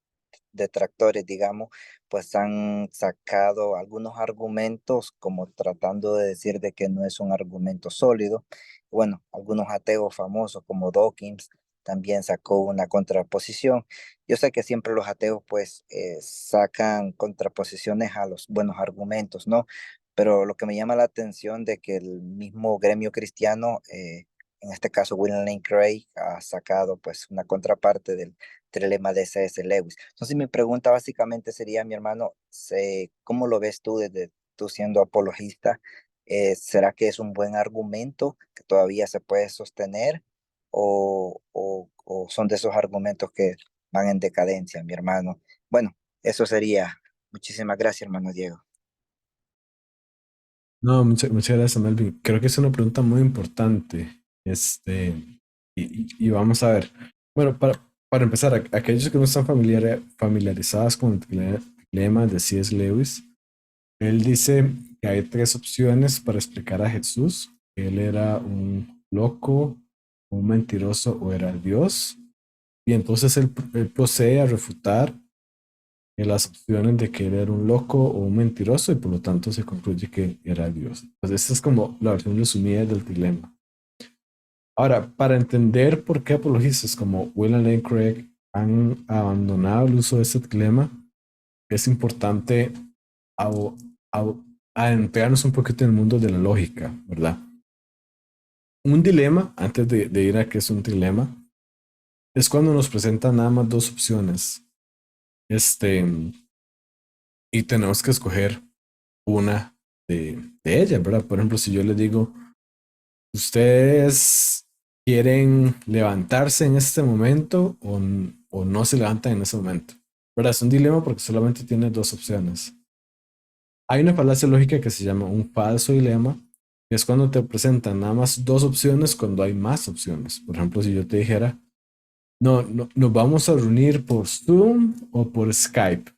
detractores, digamos, pues han sacado algunos argumentos como tratando de decir de que no es un argumento sólido. Bueno, algunos ateos famosos como Dawkins también sacó una contraposición. Yo sé que siempre los ateos pues sacan contraposiciones a los buenos argumentos, ¿no? Pero lo que me llama la atención de que el mismo gremio cristiano, en este caso William Lane Craig, ha sacado pues una contraparte del trilema de C.S. Lewis. Entonces mi pregunta básicamente sería, mi hermano, ¿cómo lo ves tú desde tú siendo apologista? ¿Será que es un buen argumento que todavía se puede sostener o son de esos argumentos que van en decadencia, mi hermano? Bueno, eso sería. Muchísimas gracias, hermano Diego. No, muchas gracias, Melvin. Creo que es una pregunta muy importante. Vamos a ver. Bueno, para empezar, aquellos que no están familiarizados con el lema de C.S. Lewis, él dice que hay tres opciones para explicar a Jesús. Él era un loco, un mentiroso o era Dios. Y entonces él procede a refutar las opciones de que él era un loco o un mentiroso y por lo tanto se concluye que era Dios. Pues esta es como la versión resumida del dilema. Ahora, para entender por qué apologistas como William Lane Craig han abandonado el uso de este dilema, es importante adentrarnos un poquito en el mundo de la lógica, ¿verdad? Un dilema, antes de ir a qué es un dilema, es cuando nos presentan nada más dos opciones. Y tenemos que escoger una de ellas, ¿verdad? Por ejemplo, si yo les digo, ¿ustedes quieren levantarse en este momento o no se levantan en ese momento? ¿Verdad? Es un dilema porque solamente tiene dos opciones. Hay una falacia lógica que se llama un falso dilema, que es cuando te presentan nada más dos opciones cuando hay más opciones. Por ejemplo, si yo te dijera, no, nos vamos a reunir por Zoom o por Skype.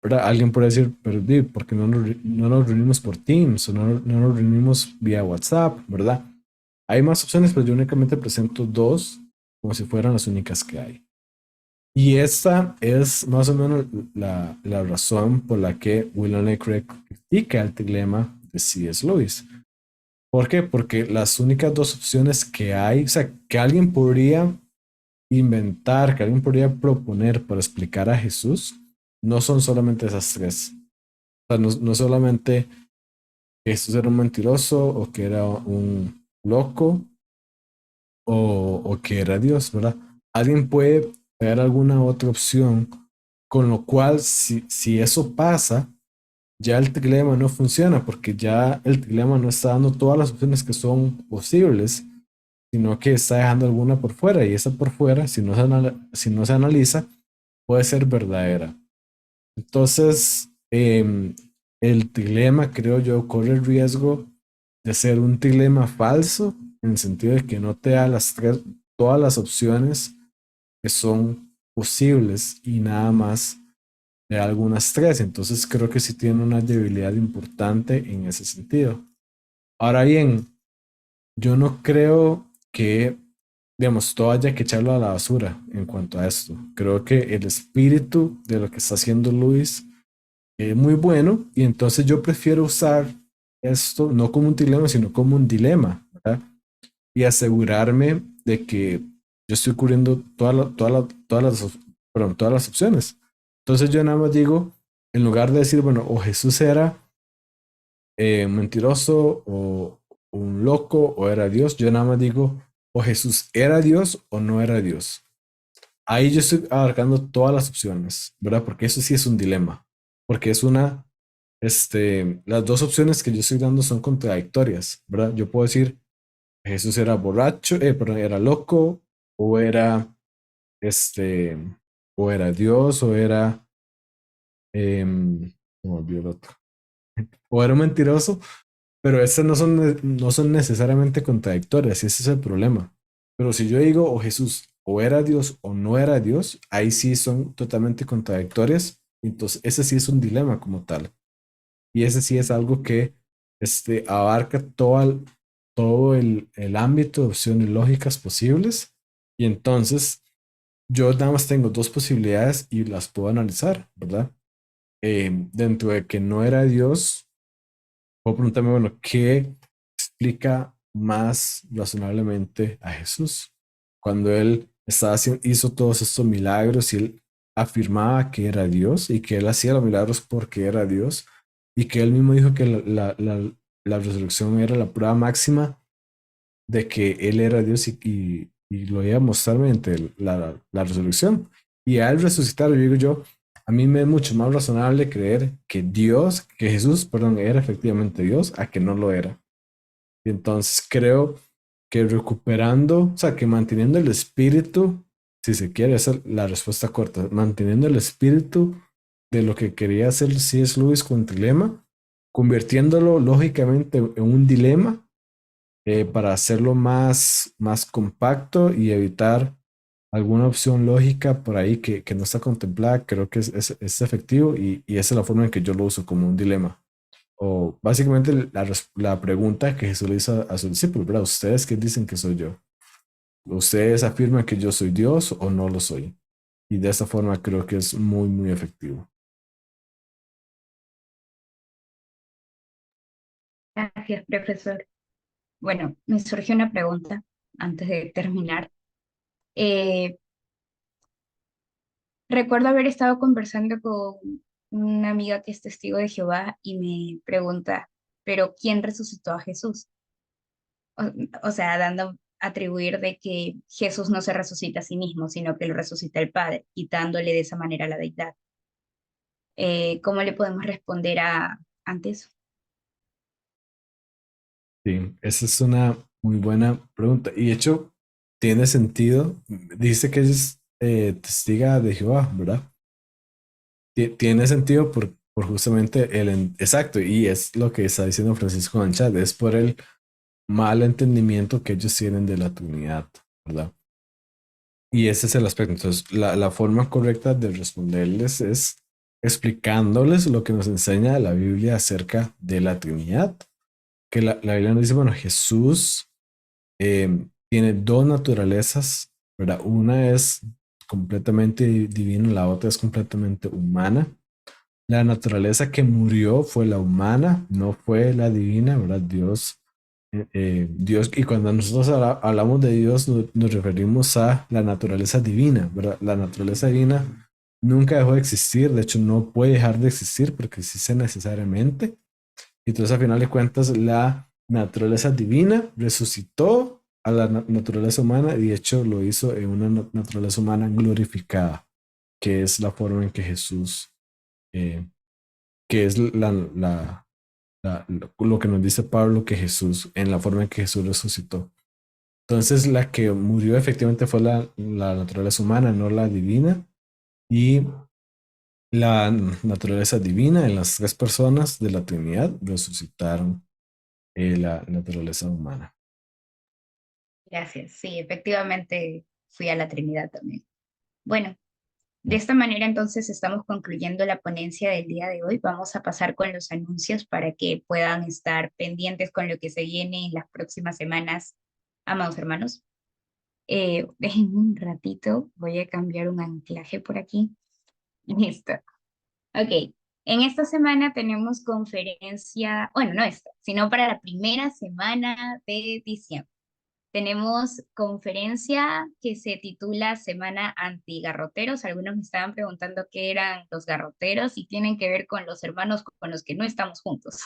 ¿Verdad? Alguien puede decir, pero ¿por qué no nos reunimos por Teams o no nos reunimos vía WhatsApp? ¿Verdad? Hay más opciones, pero yo únicamente presento dos como si fueran las únicas que hay. Y esta es más o menos la razón por la que William Lane Craig critica el trilema de C.S. Lewis. ¿Por qué? Porque las únicas dos opciones que hay, o sea, que alguien podría inventar, que alguien podría proponer para explicar a Jesús, no son solamente esas tres. O sea, no solamente que Jesús era un mentiroso o que era un loco o que era Dios, ¿verdad? Alguien puede ver alguna otra opción, con lo cual si eso pasa, ya el trilema no funciona porque ya el trilema no está dando todas las opciones que son posibles, sino que está dejando alguna por fuera y esa por fuera, si no se analiza, puede ser verdadera. Entonces, el trilema, creo yo, corre el riesgo de ser un trilema falso en el sentido de que no te da todas las opciones que son posibles y nada más de algunas tres. Entonces creo que sí tiene una debilidad importante en ese sentido. Ahora bien, yo no creo que, digamos, todo haya que echarlo a la basura en cuanto a esto. Creo que el espíritu de lo que está haciendo Luis es muy bueno y entonces yo prefiero usar esto no como un dilema, sino como un dilema, ¿verdad? Y asegurarme de que yo estoy cubriendo todas las opciones. Entonces yo nada más digo, en lugar de decir, bueno, o Jesús era un mentiroso o un loco o era Dios, yo nada más digo, o Jesús era Dios o no era Dios. Ahí yo estoy abarcando todas las opciones, ¿verdad? Porque eso sí es un dilema, porque es las dos opciones que yo estoy dando son contradictorias, ¿verdad? Yo puedo decir, Jesús era borracho, perdón, era loco, o era, este, o era Dios, o era, me olvidó el otro, o era un mentiroso, pero estas no son necesariamente contradictorias, y ese es el problema. Pero si yo digo, o Jesús, o era Dios o no era Dios, ahí sí son totalmente contradictorias, entonces ese sí es un dilema como tal. Y ese sí es algo que abarca todo el ámbito de opciones lógicas posibles. Y entonces yo nada más tengo dos posibilidades y las puedo analizar, ¿verdad? Dentro de que no era Dios, puedo preguntarme, bueno, ¿qué explica más razonablemente a Jesús? Cuando él hizo todos estos milagros y él afirmaba que era Dios y que él hacía los milagros porque era Dios y que él mismo dijo que la resurrección era la prueba máxima de que él era Dios y lo iba a mostrar mediante la resurrección. Y al resucitar, yo digo yo, a mí me es mucho más razonable creer que que Jesús, perdón, era efectivamente Dios, a que no lo era. Y entonces creo que recuperando, o sea, que manteniendo el espíritu, si se quiere, esa es la respuesta corta, manteniendo el espíritu de lo que quería hacer C.S. Lewis con Trilema, convirtiéndolo lógicamente en un dilema para hacerlo más compacto y evitar alguna opción lógica por ahí que no está contemplada, creo que es efectivo y esa es la forma en que yo lo uso como un dilema. O básicamente la pregunta que Jesús le hizo a sus discípulos, ¿verdad? ¿Ustedes qué dicen que soy yo? ¿Ustedes afirman que yo soy Dios o no lo soy? Y de esta forma creo que es muy efectivo. Gracias, profesor. Bueno, me surgió una pregunta antes de terminar. Eh, Recuerdo haber estado conversando con una amiga que es testigo de Jehová y me pregunta, ¿pero quién resucitó a Jesús? O, o sea, dando atribuir de que Jesús no se resucita a sí mismo, sino que lo resucita el Padre, quitándole de esa manera la deidad. ¿Cómo le podemos responder ante eso? Sí, esa es una muy buena pregunta. Y de hecho, tiene sentido. Dice que es testiga de Jehová, ¿verdad? Tiene sentido por justamente exacto, y es lo que está diciendo Francisco en el chat, es por el mal entendimiento que ellos tienen de la Trinidad, ¿verdad? Y ese es el aspecto. Entonces, la forma correcta de responderles es explicándoles lo que nos enseña la Biblia acerca de la Trinidad. Que la Biblia nos dice, bueno, Jesús tiene dos naturalezas, ¿verdad? Una es completamente divina, la otra es completamente humana. La naturaleza que murió fue la humana, no fue la divina, ¿verdad? Dios, y cuando nosotros hablamos de Dios, nos referimos a la naturaleza divina, ¿verdad? La naturaleza divina nunca dejó de existir, de hecho no puede dejar de existir porque existe necesariamente. Y entonces, a final de cuentas, la naturaleza divina resucitó a la naturaleza humana y de hecho lo hizo en una naturaleza humana glorificada, que es la forma en que Jesús, eh, que es lo que nos dice Pablo, que Jesús, en la forma en que Jesús resucitó. Entonces, la que murió efectivamente fue la naturaleza humana, no la divina. Y la naturaleza divina en las tres personas de la Trinidad resucitaron la naturaleza humana. Gracias. Sí, efectivamente fui a la Trinidad también. Bueno, de esta manera entonces estamos concluyendo la ponencia del día de hoy. Vamos a pasar con los anuncios para que puedan estar pendientes con lo que se viene en las próximas semanas, amados hermanos. Déjenme un ratito, voy a cambiar un anclaje por aquí. Listo. Ok. En esta semana tenemos conferencia, bueno, no esta, sino para la primera semana de diciembre. Tenemos conferencia que se titula Semana Antigarroteros. Algunos me estaban preguntando qué eran los garroteros y tienen que ver con los hermanos con los que no estamos juntos.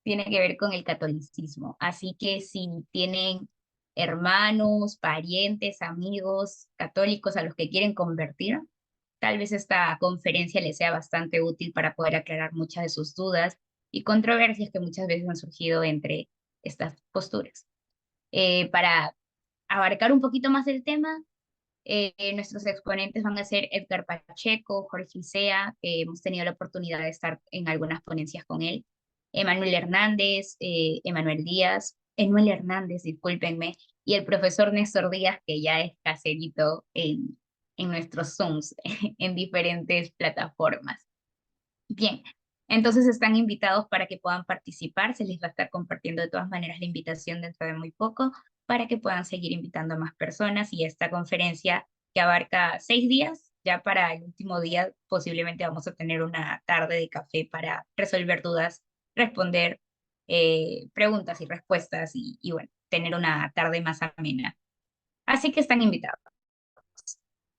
Tiene que ver con el catolicismo. Así que si tienen hermanos, parientes, amigos católicos a los que quieren convertir, tal vez esta conferencia les sea bastante útil para poder aclarar muchas de sus dudas y controversias que muchas veces han surgido entre estas posturas. Para abarcar un poquito más el tema, nuestros exponentes van a ser Edgar Pacheco, Jorge Isea, que hemos tenido la oportunidad de estar en algunas ponencias con él, Emanuel Hernández, Emanuel Hernández, discúlpenme, y el profesor Néstor Díaz, que ya es caserito en nuestros Zooms, en diferentes plataformas. Bien, entonces están invitados para que puedan participar. Se les va a estar compartiendo de todas maneras la invitación dentro de muy poco para que puedan seguir invitando a más personas y esta conferencia que abarca 6 días, ya para el último día posiblemente vamos a tener una tarde de café para resolver dudas, responder preguntas y respuestas y bueno, tener una tarde más amena. Así que están invitados.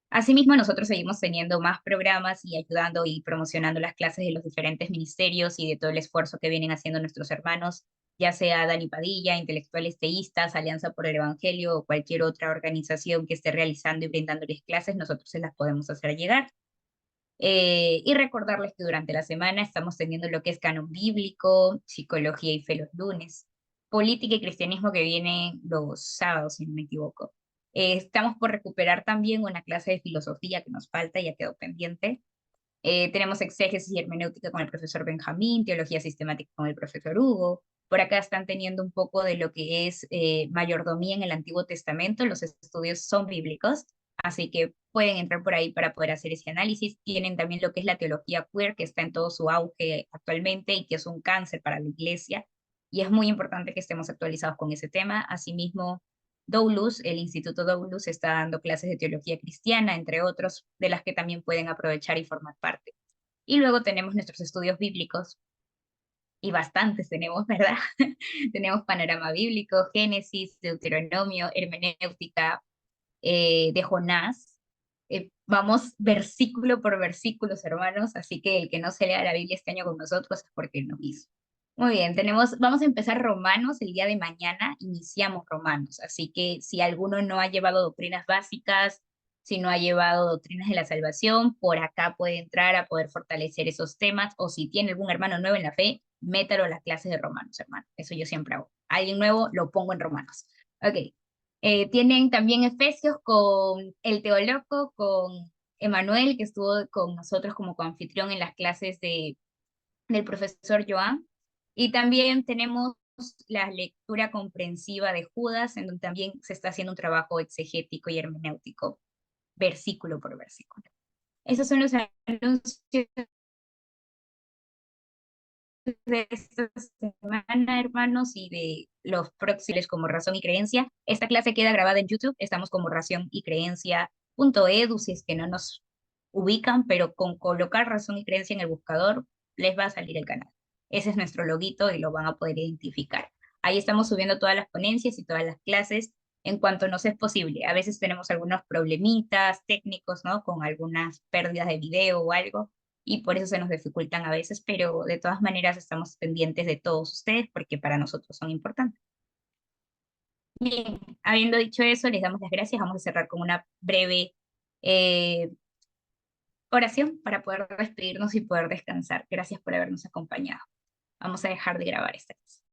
Asimismo, nosotros seguimos teniendo más programas y ayudando y promocionando las clases de los diferentes ministerios y de todo el esfuerzo que vienen haciendo nuestros hermanos, ya sea Dani Padilla, Intelectuales Teístas, Alianza por el Evangelio o cualquier otra organización que esté realizando y brindándoles clases, nosotros se las podemos hacer llegar. Y recordarles que durante la semana estamos teniendo lo que es canon bíblico, psicología y fe los lunes, política y cristianismo que viene los sábados, si no me equivoco. Estamos por recuperar también una clase de filosofía que nos falta, ya quedó pendiente. Tenemos exégesis y hermenéutica con el profesor Benjamín, teología sistemática con el profesor Hugo. Por acá están teniendo un poco de lo que es mayordomía en el Antiguo Testamento. Los estudios son bíblicos, así que pueden entrar por ahí para poder hacer ese análisis. Tienen también lo que es la teología queer, que está en todo su auge actualmente y que es un cáncer para la iglesia. Y es muy importante que estemos actualizados con ese tema. Asimismo, Doulus, el Instituto Doulus, está dando clases de teología cristiana, entre otros, de las que también pueden aprovechar y formar parte. Y luego tenemos nuestros estudios bíblicos, y bastantes tenemos, ¿verdad? Tenemos panorama bíblico, Génesis, Deuteronomio, hermenéutica, de Jonás. Vamos versículo por versículo, hermanos, así que el que no se lea la Biblia este año con nosotros es porque no quiso. Muy bien, vamos a empezar Romanos el día de mañana, iniciamos Romanos, así que si alguno no ha llevado doctrinas básicas, si no ha llevado doctrinas de la salvación, por acá puede entrar a poder fortalecer esos temas, o si tiene algún hermano nuevo en la fe, métalo a las clases de Romanos, hermano, eso yo siempre hago. Alguien nuevo, lo pongo en Romanos. Ok, tienen también Efesios con el Teólogo, con Emanuel, que estuvo con nosotros como coanfitrión en las clases del profesor Joan. Y también tenemos la lectura comprensiva de Judas, en donde también se está haciendo un trabajo exegético y hermenéutico, versículo por versículo. Esos son los anuncios de esta semana, hermanos, y de los próximos como Razón y Creencia. Esta clase queda grabada en YouTube, estamos como Razón y Creencia.edu, si es que no nos ubican, pero con colocar Razón y Creencia en el buscador, les va a salir el canal. Ese es nuestro loguito y lo van a poder identificar. Ahí estamos subiendo todas las ponencias y todas las clases en cuanto nos es posible. A veces tenemos algunos problemitas técnicos, ¿no? Con algunas pérdidas de video o algo, y por eso se nos dificultan a veces, pero de todas maneras estamos pendientes de todos ustedes porque para nosotros son importantes. Bien, habiendo dicho eso, les damos las gracias. Vamos a cerrar con una breve oración para poder despedirnos y poder descansar. Gracias por habernos acompañado. Vamos a dejar de grabar esta clase.